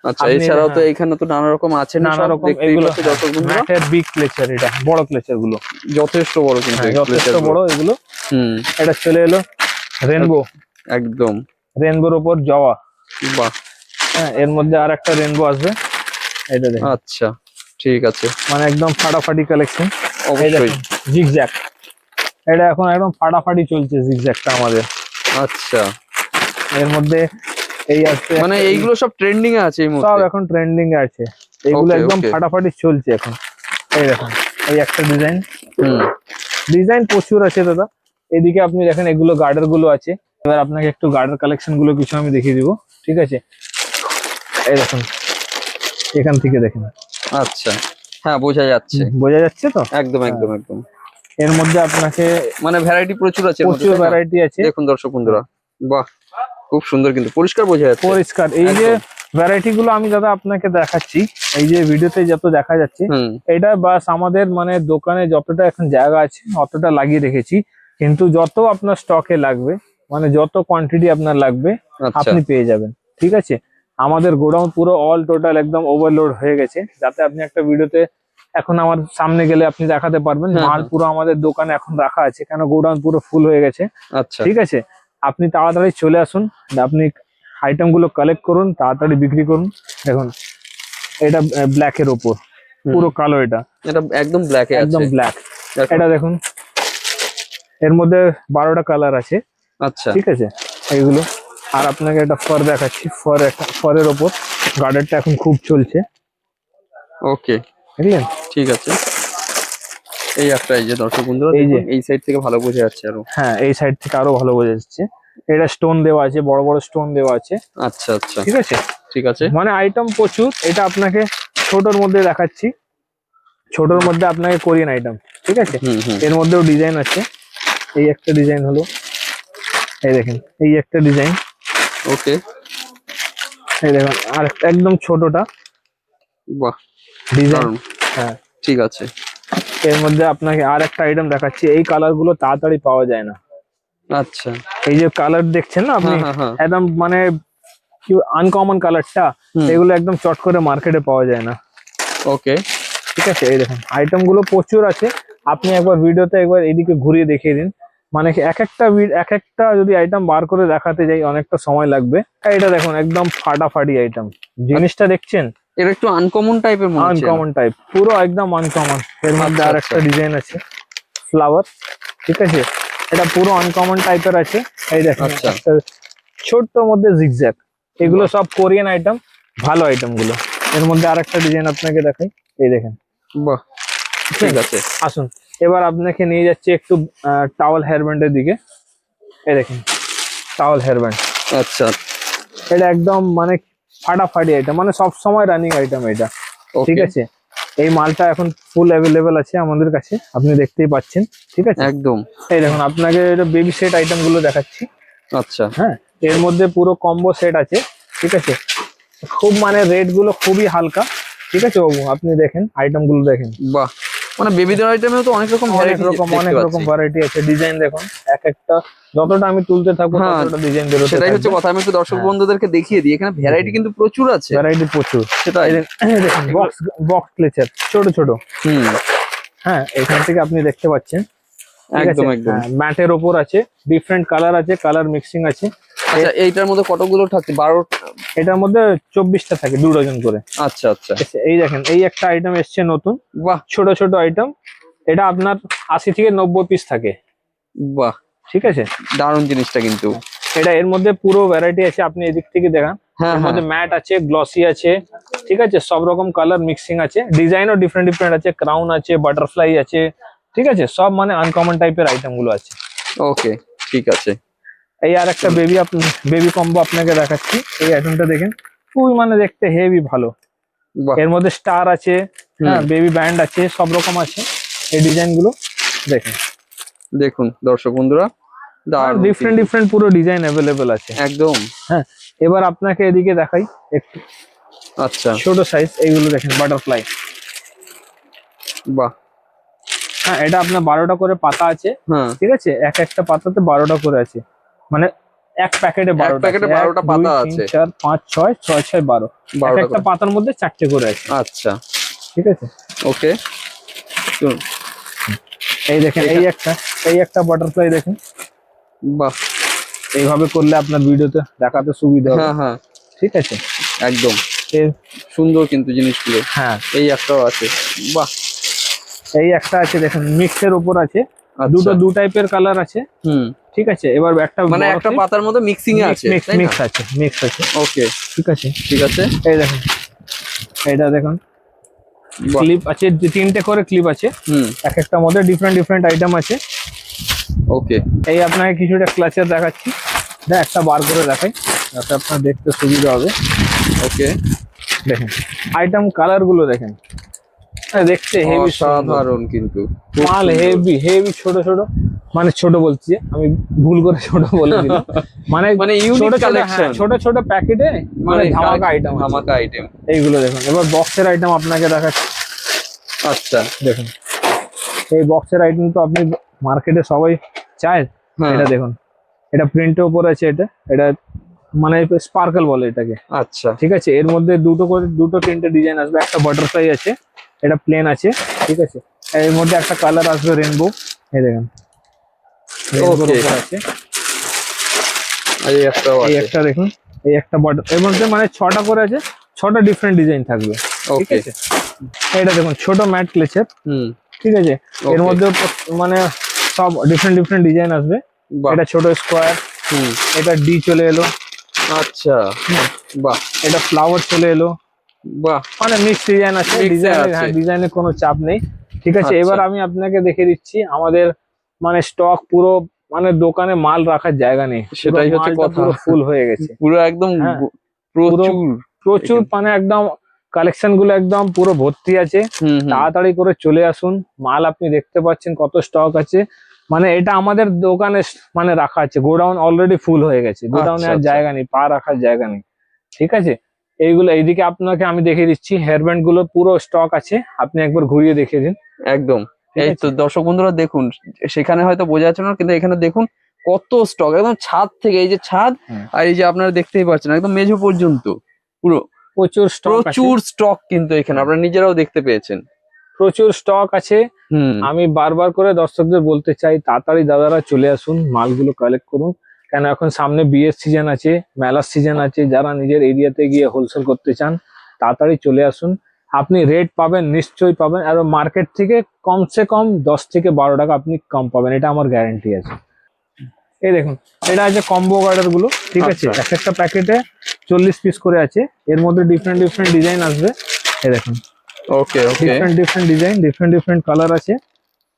[SPEAKER 2] আচ্ছা,
[SPEAKER 1] আপনি
[SPEAKER 2] এছাড়াও তো
[SPEAKER 1] হ্যাঁ
[SPEAKER 2] এখানে তো নানা রকম আছে না,
[SPEAKER 1] নানা
[SPEAKER 2] সব
[SPEAKER 1] রকম
[SPEAKER 2] দেখতেই
[SPEAKER 1] এগুলো,
[SPEAKER 2] পাচ্ছি দর্শক বন্ধুরা,
[SPEAKER 1] ম্যাটের বিগ ক্লেচার, এটা বড় ক্লেচার গুলো,
[SPEAKER 2] যথেষ্ট বড় কিন্তু
[SPEAKER 1] হ্যাঁ
[SPEAKER 2] এই
[SPEAKER 1] যথেষ্ট
[SPEAKER 2] glacier গুলো।
[SPEAKER 1] বড় এগুলো।
[SPEAKER 2] হুম,
[SPEAKER 1] এটা চলে এলো রেনবো,
[SPEAKER 2] একদম,
[SPEAKER 1] রেনবোর ওপর জবা,
[SPEAKER 2] বাহ,
[SPEAKER 1] হ্যাঁ এর মধ্যে আর একটা রেনবো আসবে, এটা দেখুন
[SPEAKER 2] আচ্ছা, ঠিক আছে,
[SPEAKER 1] মানে একদম ফাটাফাটি কালেকশন। এই
[SPEAKER 2] অবশ্যই,
[SPEAKER 1] দেখুন জিগজ্যাগ, এটা এখন একদম ফাটাফাটি চলছে জিগজ্যাগটা আমাদের।
[SPEAKER 2] আচ্ছা,
[SPEAKER 1] এর মধ্যে এই আছে
[SPEAKER 2] মানে
[SPEAKER 1] একটা,
[SPEAKER 2] এইগুলো সব ট্রেন্ডিং এ আছে এই
[SPEAKER 1] সব
[SPEAKER 2] মুহূর্তে।
[SPEAKER 1] এখন ট্রেন্ডিং এ আছে, এগুলো
[SPEAKER 2] ওকে,
[SPEAKER 1] একদম
[SPEAKER 2] ওকে,
[SPEAKER 1] ফাটাফাটি চলছে এখন। এই দেখুন এই একটা ডিজাইন,
[SPEAKER 2] হুম,
[SPEAKER 1] ডিজাইন প্রচুর আছে দাদা। এদিকে আপনি দেখেন এগুলো গার্ডার গুলো আছে, এবার আপনাকে একটু গার্ডার কালেকশন গুলো কিছু আমি দেখিয়ে দিব, ঠিক আছে। এই দেখুন এখান থেকে দেখেন,
[SPEAKER 2] আচ্ছা, হ্যাঁ বোঝা যাচ্ছে,
[SPEAKER 1] বোঝা যাচ্ছে তো,
[SPEAKER 2] একদম
[SPEAKER 1] হ্যাঁ।
[SPEAKER 2] একদম একদম,
[SPEAKER 1] এর মধ্যে আপনাকে
[SPEAKER 2] মানে ভ্যারাইটি প্রচুর আছে এর মধ্যে,
[SPEAKER 1] প্রচুর
[SPEAKER 2] তাই না?
[SPEAKER 1] ভ্যারাইটি আছে,
[SPEAKER 2] দেখুন দর্শক বন্ধুরা, বাহ, খুব সুন্দর কিন্তু পরিষ্কার বোঝা যাচ্ছে,
[SPEAKER 1] পরিষ্কার। এই যে
[SPEAKER 2] একদম।
[SPEAKER 1] ভ্যারাইটি গুলো আমি দাদা আপনাকে দেখাচ্ছি, এই যে ভিডিওতে যত দেখা যাচ্ছে,
[SPEAKER 2] হুম,
[SPEAKER 1] এটা বাস আমাদের মানে দোকানে যতটা এখন জায়গা আছে অতটা লাগিয়ে রেখেছি, কিন্তু যত আপনার স্টকে লাগবে, মানে যত কোয়ান্টিটি আপনার লাগবে
[SPEAKER 2] আচ্ছা,
[SPEAKER 1] আপনি পেয়ে যাবেন, ঠিক আছে। আমাদের গোডাউন পুরো অল টোটাল একদম ওভারলোড হয়ে গেছে, যাতে আপনি একটা ভিডিওতে এখন আমার সামনে গেলে আপনি দেখাতে পারবেন
[SPEAKER 2] হ্যাঁ,
[SPEAKER 1] মাল
[SPEAKER 2] হ্যাঁ।
[SPEAKER 1] পুরো আমাদের দোকানে এখন রাখা আছে, কেন গোডাউন পুরো ফুল হয়ে গেছে,
[SPEAKER 2] আচ্ছা,
[SPEAKER 1] ঠিক আছে। আপনি তাড়াতাড়ি চলে আসুন, আপনি আইটেম গুলো কালেক্ট করুন, তাড়াতাড়ি বিক্রি করুন। দেখুন এটা ব্ল্যাক এর ওপর,
[SPEAKER 2] হুম,
[SPEAKER 1] পুরো কালো, এটা
[SPEAKER 2] এটা একদম ব্ল্যাক এ
[SPEAKER 1] একদম
[SPEAKER 2] আছে,
[SPEAKER 1] ব্ল্যাক।
[SPEAKER 2] দেখুন।
[SPEAKER 1] এটা দেখুন এর মধ্যে 12টা কালার আছে,
[SPEAKER 2] আচ্ছা,
[SPEAKER 1] ঠিক আছে এইগুলো। আর আপনাকে একটা ফর দেখাচ্ছি, ফর একটা ফরের ওপর গার্ডারটা এখন খুব চলছে,
[SPEAKER 2] ওকে,
[SPEAKER 1] বুঝলেন?
[SPEAKER 2] ঠিক আছে। এই একটা, এই যে দর্শক বন্ধুরা
[SPEAKER 1] এই যে।
[SPEAKER 2] দেখুন, এই সাইড থেকে ভালো বোঝা যাচ্ছে আরো।
[SPEAKER 1] হ্যাঁ, এই সাইড থেকে আরো ভালো বোঝা যাচ্ছে। এটা স্টোন দেওয়া আছে, বড় বড় স্টোন দেওয়া আছে।
[SPEAKER 2] আচ্ছা আচ্ছা,
[SPEAKER 1] ঠিক আছে,
[SPEAKER 2] ঠিক আছে।
[SPEAKER 1] মানে আইটেম প্রচুর। এটা আপনাকে ছোটর মধ্যে দেখাচ্ছি, ছোটর মধ্যে আপনাকে কোরিয়ান আইটেম। ঠিক আছে,
[SPEAKER 2] হুম হুম,
[SPEAKER 1] এর মধ্যেও ডিজাইন আছে। এই একটা ডিজাইন হলো, এই দেখেন, এই একটা ডিজাইন।
[SPEAKER 2] ওকে,
[SPEAKER 1] এই দেখেন আর একদম ছোটটা
[SPEAKER 2] বাহ,
[SPEAKER 1] ডিজাইন।
[SPEAKER 2] দারুন।
[SPEAKER 1] হ্যাঁ,
[SPEAKER 2] ঠিক আছে।
[SPEAKER 1] এর মধ্যে আপনাকে আর একটা আইটেম দেখাচ্ছি। এই কালার গুলো তাড়াতাড়ি পাওয়া যায় না।
[SPEAKER 2] আচ্ছা,
[SPEAKER 1] এই যে কালার দেখছেন না আপনি,
[SPEAKER 2] হ্যাঁ হ্যাঁ হ্যাঁ,
[SPEAKER 1] একদম মানে কি আনকমন কালারটা,
[SPEAKER 2] হুম,
[SPEAKER 1] এগুলো একদম চট করে মার্কেটে পাওয়া যায় না।
[SPEAKER 2] ওকে,
[SPEAKER 1] ঠিক আছে, এই দেখুন আইটেম গুলো প্রচুর আছে। আপনি একবার ভিডিওতে একবার এদিকে ঘুরিয়ে দেখিয়ে দিন, মানে কি এক একটা যদি আইটেম বার করে দেখাতে যাই অনেকটা সময় লাগবে। আর এটা দেখুন একদম ফাটাফাটি আইটেম, জিনিসটা দেখছেন
[SPEAKER 2] এটা একটু আনকমন টাইপের মনে হচ্ছে।
[SPEAKER 1] আনকমন টাইপ, পুরো একদম আনকমন। এর মধ্যে
[SPEAKER 2] আচ্ছা,
[SPEAKER 1] আর একটা
[SPEAKER 2] আচ্ছা।
[SPEAKER 1] ডিজাইন আছে ফ্লাওয়ার। ঠিক আছে, এটা পুরো আনকমন টাইপের আছে। এই দেখেন
[SPEAKER 2] আচ্ছা।
[SPEAKER 1] একটা ছোট্ট মধ্যে জিগজ্যাগ, এগুলো
[SPEAKER 2] বাহ।
[SPEAKER 1] সব কোরিয়ান আইটেম, ভালো আইটেম গুলো। এর মধ্যে আর একটা ডিজাইন আপনাকে দেখাই, এই দেখেন।
[SPEAKER 2] বাহ, ঠিক আছে।
[SPEAKER 1] আসুন, এবার আপনাকে নিয়ে যাচ্ছি একটু টাওয়াল হেয়ার ব্যান্ডের দিকে। এই দেখেন টাওয়াল হেয়ার ব্যান্ড,
[SPEAKER 2] আচ্ছা,
[SPEAKER 1] এটা একদম মানে ফাটাফাটি আইটেম, মানে সব সময় রানিং আইটেম এটা। ঠিক
[SPEAKER 2] ওকে,
[SPEAKER 1] আছে, এই মালটা এখন ফুল অ্যাভেলেবেল আছে আমাদের কাছে, আপনি দেখতেই পাচ্ছেন। ঠিক আছে,
[SPEAKER 2] একদম।
[SPEAKER 1] এই দেখুন আপনাকে বেবি সেট আইটেম গুলো দেখাচ্ছি।
[SPEAKER 2] আচ্ছা,
[SPEAKER 1] হ্যাঁ, এর মধ্যে পুরো কম্বো সেট আছে। ঠিক আছে, খুব মানে রেট গুলো খুবই হালকা। ঠিক আছে বাবু, আপনি দেখেন আইটেম গুলো দেখেন,
[SPEAKER 2] বাহ, মানে বেবিদের আইটেমেও তো অনেক রকম ভ্যারাইটি
[SPEAKER 1] অনেক রকম ভ্যারাইটি আছে। ডিজাইন দেখুন, এক একটা যতটা আমি তুলতে থাকবো
[SPEAKER 2] হ্যাঁ,
[SPEAKER 1] ততটা ডিজাইন বেরোতে
[SPEAKER 2] সেটাই হচ্ছে
[SPEAKER 1] থাকবে।
[SPEAKER 2] কথা। আমি একটু দর্শক
[SPEAKER 1] হ্যাঁ।
[SPEAKER 2] বন্ধুদেরকে দেখিয়ে দিই, এখানে ভ্যারাইটি কিন্তু প্রচুর আছে।
[SPEAKER 1] ভ্যারাইটি প্রচুর।
[SPEAKER 2] সেটাই।
[SPEAKER 1] এই দেখুন বক্স বক্স ক্লেচার, ছোট ছোট।
[SPEAKER 2] হুম,
[SPEAKER 1] হ্যাঁ, এখান থেকে আপনি দেখতে পাচ্ছেন। ঠিক আছে,
[SPEAKER 2] একদম একদম।
[SPEAKER 1] ম্যাটের ওপর আছে, ডিফারেন্ট কালার আছে, কালার মিক্সিং আছে।
[SPEAKER 2] আচ্ছা, এইটার মধ্যে কতগুলো থাকছে? 12?
[SPEAKER 1] এটার মধ্যে 24টা থাকে, 2 ডজন করে।
[SPEAKER 2] আচ্ছা আচ্ছা,
[SPEAKER 1] এই দেখেন, এই একটা আইটেম এসছে নতুন,
[SPEAKER 2] বাহ
[SPEAKER 1] ছোট ছোট আইটেম। এটা আপনার 80 থেকে 90 পিস থাকে।
[SPEAKER 2] বাহ,
[SPEAKER 1] ঠিক আছে,
[SPEAKER 2] দারুণ জিনিসটা কিন্তু।
[SPEAKER 1] এটা এর মধ্যে পুরো ভ্যারাইটি আছে, আপনি এদিক থেকে দেখান।
[SPEAKER 2] হ্যাঁ
[SPEAKER 1] এর
[SPEAKER 2] হ্যাঁ,
[SPEAKER 1] মধ্যে ম্যাট আছে, গ্লসি আছে। ঠিক আছে, সব রকম কালার মিক্সিং আছে, ডিজাইনও ডিফারেন্ট ডিফারেন্ট আছে, ক্রাউন আছে, বাটারফ্লাই আছে। ঠিক আছে, সব মানে আনকমন টাইপের আইটেম গুলো আছে।
[SPEAKER 2] ওকে, ঠিক আছে।
[SPEAKER 1] এই আর একটা বেবি কম্বো আপনাকে দেখাচ্ছি। এই আইটেমটা দেখেন, খুবই মানে দেখতে হেভি ভালো।
[SPEAKER 2] বাহ,
[SPEAKER 1] এর মধ্যে স্টার আছে, হ্যাঁ, বেবি ব্যান্ড আছে, সব রকম আছে। এই ডিজাইন গুলো দেখেন,
[SPEAKER 2] দেখুন দর্শক বন্ধুরা, দারুণ
[SPEAKER 1] ডিফারেন্ট
[SPEAKER 2] কিন্তু।
[SPEAKER 1] ডিফারেন্ট পুরো ডিজাইন অ্যাভেলেবেল আছে।
[SPEAKER 2] একদম।
[SPEAKER 1] হ্যাঁ, এবার আপনাকে এদিকে দেখাই একটু
[SPEAKER 2] আচ্ছা,
[SPEAKER 1] ছোট সাইজ। এইগুলো দেখেন বাটারফ্লাই।
[SPEAKER 2] বাহ,
[SPEAKER 1] হ্যাঁ, এটা আপনার 12টা করে পাতা আছে।
[SPEAKER 2] হ্যাঁ,
[SPEAKER 1] ঠিক আছে, এক একটা পাতাতে 12টা করে আছে, মানে এক প্যাকেটে 12টা,
[SPEAKER 2] প্যাকেটে 12টা পাতা আছে।
[SPEAKER 1] 4 5 6 6 6 12, এক
[SPEAKER 2] 12টা
[SPEAKER 1] একটা
[SPEAKER 2] করে।
[SPEAKER 1] পাতার মধ্যে 4টে করে আছে।
[SPEAKER 2] আচ্ছা,
[SPEAKER 1] ঠিক আছে,
[SPEAKER 2] ওকে।
[SPEAKER 1] এই দেখেন এই একটা বাটারফ্লাই দেখেন।
[SPEAKER 2] বাহ,
[SPEAKER 1] এইভাবে করলে আপনার ভিডিওতে দেখাতে সুবিধা হবে।
[SPEAKER 2] হ্যাঁ হ্যাঁ,
[SPEAKER 1] ঠিক আছে,
[SPEAKER 2] একদম
[SPEAKER 1] এর-
[SPEAKER 2] সুন্দর কিন্তু জিনিসগুলো।
[SPEAKER 1] হ্যাঁ,
[SPEAKER 2] এই একটাও আছে, বাহ।
[SPEAKER 1] এই একটা আছে দেখেন, মিক্সের উপর আছে,
[SPEAKER 2] আচ্ছা,
[SPEAKER 1] দু টাইপের কালার আছে।
[SPEAKER 2] হুম,
[SPEAKER 1] ঠিক আছে, এবার একটা
[SPEAKER 2] মানে একটা পাতার মধ্যে মিক্সিং এ আছে, তাই না?
[SPEAKER 1] মিক্স আছে।
[SPEAKER 2] ওকে,
[SPEAKER 1] ঠিক আছে,
[SPEAKER 2] ঠিক আছে।
[SPEAKER 1] এই দেখেন, এইটা দেখুন
[SPEAKER 2] বাহ,
[SPEAKER 1] ক্লিপ আছে, 3টে করে ক্লিপ আছে,
[SPEAKER 2] হুম,
[SPEAKER 1] এক একটা মধ্যে ডিফারেন্ট ডিফারেন্ট আইটেম আছে।
[SPEAKER 2] ওকে,
[SPEAKER 1] এই আপনাকে কিছুটা ক্লাচার দেখাচ্ছি, একটা বার করে দেখাই যাতে আপনার দেখতে সুবিধা হবে।
[SPEAKER 2] ওকে,
[SPEAKER 1] দেখেন আইটেম কালার গুলো দেখেন, দেখতে হেভি
[SPEAKER 2] অসাধারণ কিন্তু, খুব
[SPEAKER 1] মাল,
[SPEAKER 2] সুন্দর।
[SPEAKER 1] হেভি ছোট ছোট, মানে ছোট বলছি আমি ভুল করে ছোট বলে দিলাম, মানে
[SPEAKER 2] মানে ইউনিক
[SPEAKER 1] ছোট ছোট,
[SPEAKER 2] কালেকশন,
[SPEAKER 1] ছোট ছোট প্যাকেটে মানে ধামাকা আইটেম,
[SPEAKER 2] ধামাকা আইটেম।
[SPEAKER 1] এইগুলো দেখুন। এবার বক্সের আইটেম আপনাকে দেখাচ্ছি,
[SPEAKER 2] আচ্ছা,
[SPEAKER 1] দেখুন এই বক্সের আইটেম তো আপনি মার্কেটে সবাই চায়।
[SPEAKER 2] হ্যাঁ,
[SPEAKER 1] এটা দেখুন, এটা প্রিন্টের উপর আছে, এটা মানে স্পার্কেল বলে এটাকে।
[SPEAKER 2] আচ্ছা,
[SPEAKER 1] ঠিক আছে, এর মধ্যে দুটো 3টে ডিজাইন আসবে, একটা বাটারফ্লাই আছে, এটা প্লেন আছে। ঠিক আছে, এর মধ্যে একটা কালার আসবে রেনবো, এই দেখেন রেনবোর
[SPEAKER 2] Okay.
[SPEAKER 1] উপর আছে।
[SPEAKER 2] এই একটাও
[SPEAKER 1] এই
[SPEAKER 2] আছে,
[SPEAKER 1] একটা দেখুন, এই একটা এর মধ্যে মানে 6টা করে আছে, 6টা ডিফারেন্ট ডিজাইন থাকবে। ঠিক
[SPEAKER 2] ওকে,
[SPEAKER 1] আছে, এটা দেখুন ছোট ম্যাট ক্লেচার।
[SPEAKER 2] হুম,
[SPEAKER 1] ঠিক আছে, এর
[SPEAKER 2] Okay.
[SPEAKER 1] মধ্যে মানে সব ডিফারেন্ট ডিফারেন্ট ডিজাইন আসবে।
[SPEAKER 2] বাহ,
[SPEAKER 1] এটা ছোট স্কোয়ার,
[SPEAKER 2] হুম,
[SPEAKER 1] এটা ডি চলে এলো,
[SPEAKER 2] আচ্ছা, বাহ,
[SPEAKER 1] এটা ফ্লাওয়ার চলে এলো,
[SPEAKER 2] বাহ,
[SPEAKER 1] মানে মিক্স ডিজাইন আছে,
[SPEAKER 2] Mix
[SPEAKER 1] ডিজাইনে
[SPEAKER 2] আছে।
[SPEAKER 1] হ্যাঁ ডিজাইনে কোনো চাপ নেই। ঠিক আছে,
[SPEAKER 2] আচ্ছা।
[SPEAKER 1] এবার আমি আপনাকে দেখে দিচ্ছি আমাদের মানে স্টক পুরো, মানে দোকানে মাল রাখার জায়গা নেই, পুরো
[SPEAKER 2] সেটাই হচ্ছে
[SPEAKER 1] মালটা
[SPEAKER 2] কথা।
[SPEAKER 1] পুরো ফুল হয়ে গেছে।
[SPEAKER 2] পুরো একদম
[SPEAKER 1] হ্যাঁ পুরো
[SPEAKER 2] প্রচুর।
[SPEAKER 1] প্রচুর মানে একদম কালেকশন গুলো একদম পুরো ভর্তি আছে।
[SPEAKER 2] হুম হুম।
[SPEAKER 1] তাড়াতাড়ি করে চলে আসুন, মাল আপনি দেখতে পাচ্ছেন কত স্টক আছে। মানে এটা আমাদের দোকানে মানে রাখা আছে, গোডাউন অলরেডি ফুল হয়ে গেছে, গোডাউনে
[SPEAKER 2] আচ্ছা
[SPEAKER 1] আর
[SPEAKER 2] আচ্ছা।
[SPEAKER 1] জায়গা নেই, পা রাখার জায়গা নেই। ঠিক আছে, এইগুলো এইদিকে আপনাকে আমি দেখিয়ে দিচ্ছি, হেয়ার ব্যান্ড গুলো পুরো স্টক আছে, আপনি একবার ঘুরিয়ে দেখিয়ে দিন।
[SPEAKER 2] একদম।
[SPEAKER 1] ঠিক
[SPEAKER 2] এই তো
[SPEAKER 1] আছে,
[SPEAKER 2] দর্শক বন্ধুরা দেখুন, সেখানে হয়তো বোঝা যাচ্ছে না, কিন্তু এখানে দেখুন কত স্টক, একদম ছাদ থেকে, এই যে ছাদ
[SPEAKER 1] হ্যাঁ,
[SPEAKER 2] আর এই যে আপনারা দেখতেই পাচ্ছেন একদম মেঝো পর্যন্ত পুরো
[SPEAKER 1] প্রচুর স্টক আছে,
[SPEAKER 2] প্রচুর স্টক, কিন্তু এখানে আপনারা নিজেরাও দেখতে পেয়েছেন।
[SPEAKER 1] প্রচুর স্টক আছে।
[SPEAKER 2] হুম।
[SPEAKER 1] আমি বারবার করে দর্শকদের বলতে চাই, তাড়াতাড়ি দাদারা চলে আসুন, মালগুলো কালেক্ট করুন, কেন এখন সামনে বিয়ের সিজন আছে, মেলার সিজন আছে, যারা নিজের এরিয়াতে গিয়ে হোলসেল করতে চান তাড়াতাড়ি চলে আসুন। আপনি রেট পাবেন, নিশ্চয়ই পাবেন, আর মার্কেট থেকে কমসে কম 10 থেকে 12 টাকা আপনি কম পাবেন, এটা আমার গ্যারান্টি আছে। এই দেখুন, এটা আছে কম্বো গার্ডার গুলো, ঠিক আছে,
[SPEAKER 2] আচ্ছা।
[SPEAKER 1] এক একটা প্যাকেটে 40 পিস করে আছে, এর মধ্যে ডিফারেন্ট ডিফারেন্ট ডিজাইন আসবে। এই দেখুন,
[SPEAKER 2] okay okay.
[SPEAKER 1] Different different design, different different colour আছে।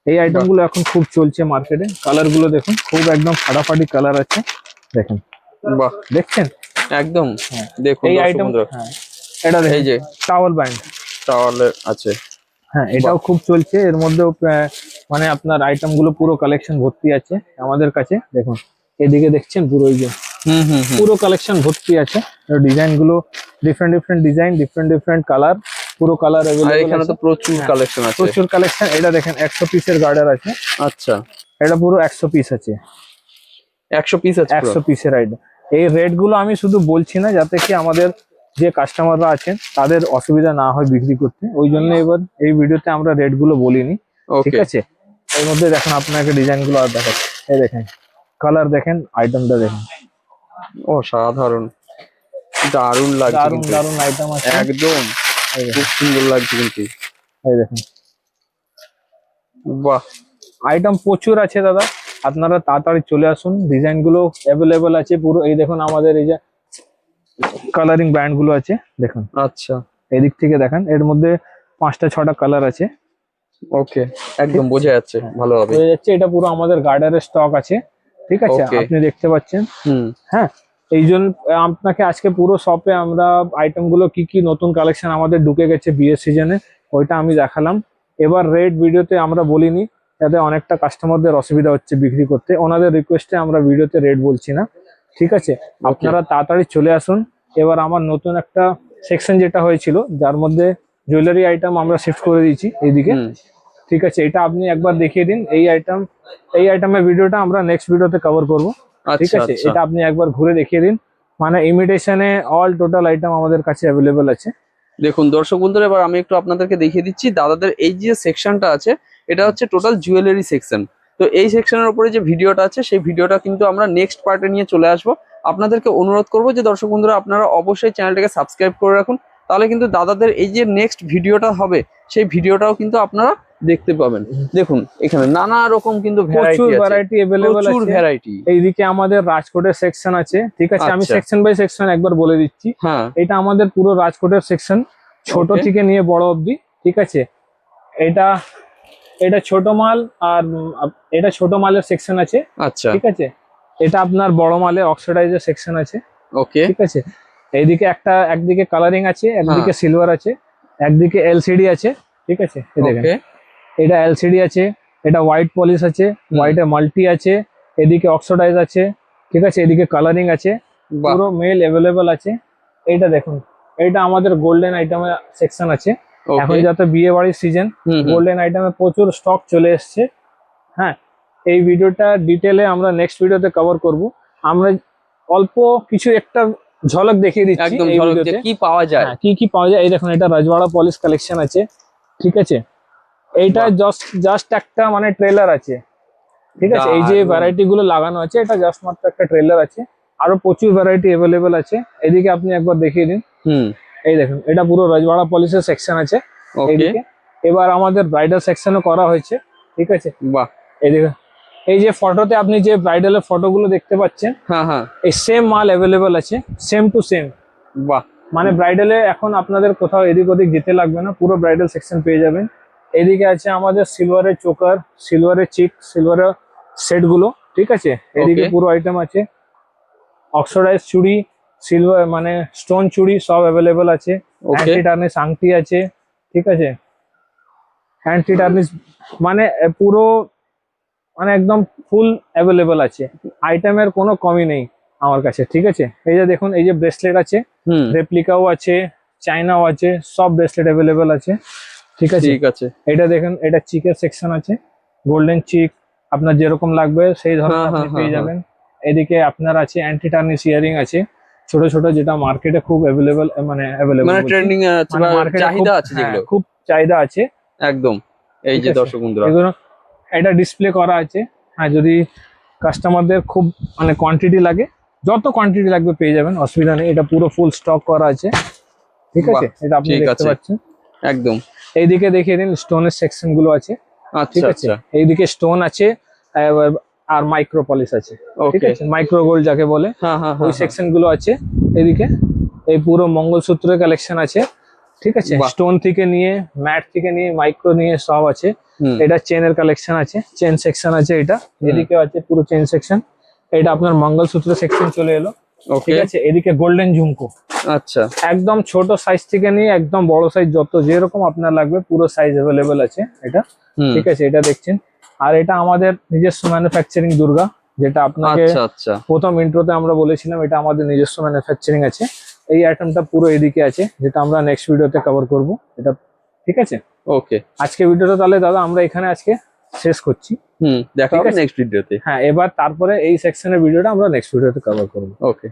[SPEAKER 1] এই আইটেম
[SPEAKER 2] বাহ।
[SPEAKER 1] গুলো এখন খুব চলছে মার্কেটে, কালার গুলো দেখুন, খুব একদম ফাটাফাটি কালার আছে, দেখুন,
[SPEAKER 2] বাহ,
[SPEAKER 1] দেখছেন?
[SPEAKER 2] একদম।
[SPEAKER 1] হ্যাঁ,
[SPEAKER 2] দেখুন
[SPEAKER 1] এই
[SPEAKER 2] দর্শক
[SPEAKER 1] আইটেম,
[SPEAKER 2] বন্ধুরা,
[SPEAKER 1] হ্যাঁ এটা
[SPEAKER 2] এই
[SPEAKER 1] দেখুন,
[SPEAKER 2] যে
[SPEAKER 1] টাওয়াল ব্যান্ড,
[SPEAKER 2] টাওয়ালের আছে।
[SPEAKER 1] হ্যাঁ এটাও খুব চলছে, এর মধ্যেও মানে আপনার আইটেম গুলো পুরো কালেকশন ভর্তি আছে আমাদের কাছে, দেখুন এদিকে দেখছেন পুরো, এই যে
[SPEAKER 2] হুম হুম হুম।
[SPEAKER 1] পুরো কালেকশন ভর্তি আছে, ডিজাইন গুলো different different design, different different colour, পুরো কালার
[SPEAKER 2] আর
[SPEAKER 1] অ্যাভেলেবল
[SPEAKER 2] এখানে
[SPEAKER 1] আছে।
[SPEAKER 2] তো প্রচুর
[SPEAKER 1] হ্যাঁ,
[SPEAKER 2] কালেকশন আছে।
[SPEAKER 1] প্রচুর কালেকশন। এটা দেখেন 100 পিসের গার্ডার আছে,
[SPEAKER 2] আচ্ছা,
[SPEAKER 1] এটা পুরো 100 পিস আছে,
[SPEAKER 2] 100 পিস আছে পুরো।
[SPEAKER 1] 100 পিসের আইটেম। এই রেট গুলো আমি শুধু বলছি না যাতে কি আমাদের যে কাস্টমাররা আছেন তাদের অসুবিধা না হয় বিক্রি করতে, ওই জন্য এবার এই ভিডিওতে আমরা রেট গুলো বলিনি। ঠিক
[SPEAKER 2] ওকে।
[SPEAKER 1] আছে, এর মধ্যে দেখেন আপনাকে ডিজাইন গুলো আর দেখাচ্ছি, এই দেখেন কালার দেখেন, আইটেমটা দেখেন,
[SPEAKER 2] ও সাধারণ, দারুণ লাগছে
[SPEAKER 1] দারুন
[SPEAKER 2] কিন্তু।
[SPEAKER 1] দারুন আইটেম আছে।
[SPEAKER 2] একদম
[SPEAKER 1] এই
[SPEAKER 2] খুব
[SPEAKER 1] দেখেন,
[SPEAKER 2] সুন্দর লাগছে কিন্তু।
[SPEAKER 1] এই দেখেন
[SPEAKER 2] বাহ।
[SPEAKER 1] আইটেম প্রচুর আছে দাদা, আপনারা তাড়াতাড়ি চলে আসুন, ডিজাইন গুলো অ্যাভেলেবেল আছে পুরো। এই দেখুন আমাদের এই যে কালারিং ব্যান্ড গুলো আছে, দেখুন
[SPEAKER 2] আচ্ছা।
[SPEAKER 1] এদিক থেকে দেখেন, এর মধ্যে 5টা 6টা কালার আছে।
[SPEAKER 2] ওকে, একদম বোঝা যাচ্ছে
[SPEAKER 1] হ্যাঁ,
[SPEAKER 2] ভালোভাবে।
[SPEAKER 1] বোঝা যাচ্ছে, এটা পুরো আমাদের গার্ডারের স্টক আছে, ঠিক আছে,
[SPEAKER 2] ওকে।
[SPEAKER 1] আপনি দেখতে পাচ্ছেন।
[SPEAKER 2] হুম।
[SPEAKER 1] হ্যাঁ, এই জন্য আপনাকে আজকে পুরো শপে আমরা আইটেম গুলো কি কি নতুন কালেকশন আমাদের ঢুকে গেছে বিয়ের সিজনে, ওইটা আমি দেখালাম। এবার রেট ভিডিওতে আমরা বলিনি, যাতে অনেকটা কাস্টমারদের অসুবিধা হচ্ছে বিক্রি করতে, ওনাদের রিকোয়েস্টে আমরা ভিডিওতে রেট বলছি না। ঠিক আছে, আপনারা তাড়াতাড়ি চলে আসুন। এবার আমার নতুন একটা সেকশন যেটা হয়েছিল, যার মধ্যে জুয়েলারি আইটেম আমরা শিফট করে দিয়েছি এইদিকে।
[SPEAKER 2] হুম।
[SPEAKER 1] ঠিক আছে, এটা আপনি একবার দেখিয়ে দিন, এই আইটেমের ভিডিওটা আমরা নেক্সট ভিডিওতে কভার করব। ঠিক
[SPEAKER 2] আচ্ছা
[SPEAKER 1] আছে,
[SPEAKER 2] আচ্ছা।
[SPEAKER 1] এটা আপনি একবার ঘুরে দেখিয়ে দিন, মানে ইমিটেশনে অল টোটাল আইটেম আমাদের কাছে অ্যাভেলেবেল আছে।
[SPEAKER 2] দেখুন দর্শক বন্ধুরা, এবার আমি একটু আপনাদেরকে দেখিয়ে দিচ্ছি দাদাদের এই যে সেকশনটা আছে, এটা হচ্ছে টোটাল জুয়েলারি সেকশন। তো এই সেকশনের উপরে যে ভিডিওটা আছে, সেই ভিডিওটা কিন্তু আমরা নেক্সট পার্টে নিয়ে চলে আসবো। আপনাদেরকে অনুরোধ করবো যে দর্শক বন্ধুরা, আপনারা অবশ্যই চ্যানেলটাকে সাবস্ক্রাইব করে রাখুন, তাহলে কিন্তু দাদাদের এই যে নেক্সট ভিডিওটা হবে, সেই ভিডিওটাও কিন্তু আপনারা দেখতে পাবেন। দেখুন এখানে নানা রকম কিন্তু
[SPEAKER 1] প্রচুর
[SPEAKER 2] ভ্যারাইটি আছে,
[SPEAKER 1] ভ্যারাইটি অ্যাভেলেবেল
[SPEAKER 2] প্রচুর
[SPEAKER 1] আছে।
[SPEAKER 2] ভ্যারাইটি।
[SPEAKER 1] এইদিকে আমাদের রাজকোটের সেকশন আছে, ঠিক আছে, আমি
[SPEAKER 2] আচ্ছা।
[SPEAKER 1] সেকশন বাই সেকশন একবার বলে দিচ্ছি।
[SPEAKER 2] হ্যাঁ।
[SPEAKER 1] এটা আমাদের পুরো রাজকোটের সেকশন, ছোট
[SPEAKER 2] Okay.
[SPEAKER 1] থেকে নিয়ে বড় অবধি। ঠিক আছে, এটা এটা ছোট মাল, আর এটা ছোট মালের সেকশন আছে।
[SPEAKER 2] আচ্ছা।
[SPEAKER 1] ঠিক আছে, এটা আপনার বড় মালের অক্সিডাইজের সেকশন আছে।
[SPEAKER 2] ওকে।
[SPEAKER 1] ঠিক আছে, এইদিকে একদিকে কালারিং আছে, একদিকে সিলভার আছে, একদিকে এলসিডি আছে। ঠিক আছে, এই দেখেন,
[SPEAKER 2] ওকে।
[SPEAKER 1] এটা এলসিডি আছে, এটা হোয়াইট পলিশ আছে, হোয়াইটে মাল্টি আছে, এদিকে অক্সিডাইজ আছে। ঠিক আছে, এদিকে কালারিং আছে,
[SPEAKER 2] বাহ।
[SPEAKER 1] পুরো মেল অ্যাভেলেবেল আছে। এইটা দেখুন, এইটা আমাদের গোল্ডেন আইটেমের সেকশন আছে। এখন
[SPEAKER 2] ওকে।
[SPEAKER 1] যাতে বিয়ে বাড়ির সিজন,
[SPEAKER 2] হুম হুম।
[SPEAKER 1] গোল্ডেন আইটেমে প্রচুর স্টক চলে এসছে। হ্যাঁ, এই ভিডিওটা ডিটেলে আমরা নেক্সট ভিডিওতে কভার করব। আমরা অল্প কিছু একটা ঝলক দেখিয়ে দিচ্ছি
[SPEAKER 2] একদম
[SPEAKER 1] এই
[SPEAKER 2] ঝলক যে
[SPEAKER 1] ভিডিওতে।
[SPEAKER 2] কি পাওয়া যায়।
[SPEAKER 1] হ্যাঁ, কি কি পাওয়া যায়, এই দেখুন, এটা রাজবাড়া পলিশ কালেকশন আছে। ঠিক আছে, এইটা
[SPEAKER 2] বাহ।
[SPEAKER 1] জাস্ট একটা মানে ট্রেলার আছে। ঠিক আছে, এই যে
[SPEAKER 2] দারুণ।
[SPEAKER 1] ভ্যারাইটি গুলো লাগানো আছে, এটা জাস্ট মাত্র একটা ট্রেলার আছে, আরো প্রচুর ভ্যারাইটি অ্যাভেলেবেল আছে। এদিকে আপনি একবার দেখিয়ে দিন,
[SPEAKER 2] হুম।
[SPEAKER 1] এই দেখুন, এটা পুরো রাজবাড়া পলিশের সেকশন আছে
[SPEAKER 2] ওকে।
[SPEAKER 1] এইদিকে। এবার আমাদের ব্রাইডাল সেকশনও করা হয়েছে। ঠিক আছে,
[SPEAKER 2] বাহ।
[SPEAKER 1] এইদিকে এই যে ফটোতে আপনি যে ব্রাইডালের ফটোগুলো দেখতে পাচ্ছেন,
[SPEAKER 2] হ্যাঁ হ্যাঁ।
[SPEAKER 1] এই সেম মাল অ্যাভেলেবেল আছে, সেম টু সেম।
[SPEAKER 2] বাহ।
[SPEAKER 1] মানে ব্রাইডালে এখন আপনাদের কোথাও এদিক ওদিক যেতে লাগবে না, পুরো ব্রাইডাল সেকশন পেয়ে যাবেন। এদিকে আছে আমাদের সিলভারের চোকার, সিলভারের চিক, সিলভারের সেট গুলো, ঠিক আছে। এদিকে
[SPEAKER 2] Okay.
[SPEAKER 1] পুরো আইটেম আছে, অক্সিডাইজ চুড়ি, সিলভার মানে স্টোন চুড়ি সব অ্যাভেলেবল আছে।
[SPEAKER 2] ওকে,
[SPEAKER 1] অ্যান্টি টার্নিশ আংটি আছে, ঠিক আছে। অ্যান্টি টার্নিশ মানে পুরো মানে একদম ফুল অ্যাভেলেবল আছে, আইটেমের কোনো কমি নেই আমার কাছে, ঠিক আছে। এই যে দেখুন, এই যে ব্রেসলেট আছে,
[SPEAKER 2] হুম,
[SPEAKER 1] রেপ্লিকাও আছে, চাইনাও আছে, সব ব্রেসলেট অ্যাভেলেবল আছে, ঠিক আছে।
[SPEAKER 2] ঠিক আছে।
[SPEAKER 1] এটা দেখুন, এটা চিকের সেকশন আছে, গোল্ডেন চিক আপনার যেরকম লাগবে সেই ধরনের
[SPEAKER 2] হ্যাঁ,
[SPEAKER 1] আপনি
[SPEAKER 2] হ্যাঁ,
[SPEAKER 1] পেয়ে
[SPEAKER 2] হ্যাঁ,
[SPEAKER 1] যাবেন। এদিকে আপনার আছে অ্যান্টি টার্নিশ ইয়ারিং আছে, ছোট ছোট, যেটা মার্কেটে খুব অ্যাভেলেবল, মানে অ্যাভেলেবল
[SPEAKER 2] মানে ট্রেন্ডিং আছে বা চাহিদা আছে যেগুলো,
[SPEAKER 1] খুব চাহিদা আছে,
[SPEAKER 2] একদম। এই
[SPEAKER 1] ঠিক
[SPEAKER 2] যে
[SPEAKER 1] আছে।
[SPEAKER 2] দর্শক বন্ধুরা,
[SPEAKER 1] এগুলো এটা ডিসপ্লে করা আছে। হ্যাঁ, যদি কাস্টমারদের খুব মানে কোয়ান্টিটি লাগে, যত কোয়ান্টিটি লাগবে পেয়ে যাবেন, অসুবিধা নেই। এটা পুরো ফুল স্টক করা আছে, ঠিক আছে।
[SPEAKER 2] বাহ,
[SPEAKER 1] এটা আপনি
[SPEAKER 2] ঠিক
[SPEAKER 1] দেখতে
[SPEAKER 2] আছে।
[SPEAKER 1] পাচ্ছেন।
[SPEAKER 2] একদম।
[SPEAKER 1] এইদিকে দেখিয়ে দিন, স্টোনের সেকশন গুলো আছে, ঠিক
[SPEAKER 2] আচ্ছা
[SPEAKER 1] আছে।
[SPEAKER 2] আচ্ছা,
[SPEAKER 1] এইদিকে স্টোন আছে, আর মাইক্রো পলিশ আছে, ঠিক
[SPEAKER 2] ওকে।
[SPEAKER 1] আছে, মাইক্রো গোল্ড যাকে বলে,
[SPEAKER 2] হ্যাঁ হ্যাঁ
[SPEAKER 1] ওই
[SPEAKER 2] হ্যাঁ,
[SPEAKER 1] সেকশন গুলো আছে। এদিকে এই পুরো মঙ্গলসূত্রের কালেকশন আছে, ঠিক আছে।
[SPEAKER 2] বাহ।
[SPEAKER 1] স্টোন থেকে নিয়ে, ম্যাট থেকে নিয়ে, মাইক্রো নিয়ে সব আছে।
[SPEAKER 2] হুম,
[SPEAKER 1] এটা চেনের কালেকশন আছে, চেন সেকশন আছে এটা। এদিকে আছে পুরো চেন সেকশন। এটা আপনার মঙ্গলসূত্র সেকশন চলে এলো,
[SPEAKER 2] ওকে,
[SPEAKER 1] ঠিক আছে। এদিকে গোল্ডেন ঝুমকো,
[SPEAKER 2] আচ্ছা,
[SPEAKER 1] একদম ছোট সাইজ থেকে নিয়ে একদম বড় সাইজ, যত যেরকম আপনার লাগবে পুরো সাইজ অ্যাভেলেবেল আছে এটা,
[SPEAKER 2] হুম,
[SPEAKER 1] ঠিক আছে। এটা দেখছেন। আর এটা আমাদের নিজস্ব ম্যানুফ্যাকচারিং দুর্গা, যেটা আপনাকে
[SPEAKER 2] আচ্ছা আচ্ছা,
[SPEAKER 1] প্রথম ইন্ট্রোতে আমরা বলেছিলাম, এটা আমাদের নিজস্ব ম্যানুফ্যাকচারিং আছে। এই আইটেমটা পুরো এদিকে আছে, যেটা আমরা নেক্সট ভিডিওতে কভার করব এটা, ঠিক আছে।
[SPEAKER 2] ওকে।
[SPEAKER 1] আজকে ভিডিওটা তাহলে দাদা আমরা এখানে আজকে শেষ করছি।
[SPEAKER 2] হুম, দেখা
[SPEAKER 1] ঠিক
[SPEAKER 2] হবে
[SPEAKER 1] আছে।
[SPEAKER 2] নেক্সট ভিডিওতে।
[SPEAKER 1] হ্যাঁ, এবার তারপরে এই সেকশনের ভিডিওটা আমরা নেক্সট ভিডিওতে কভার করবো।
[SPEAKER 2] ওকে।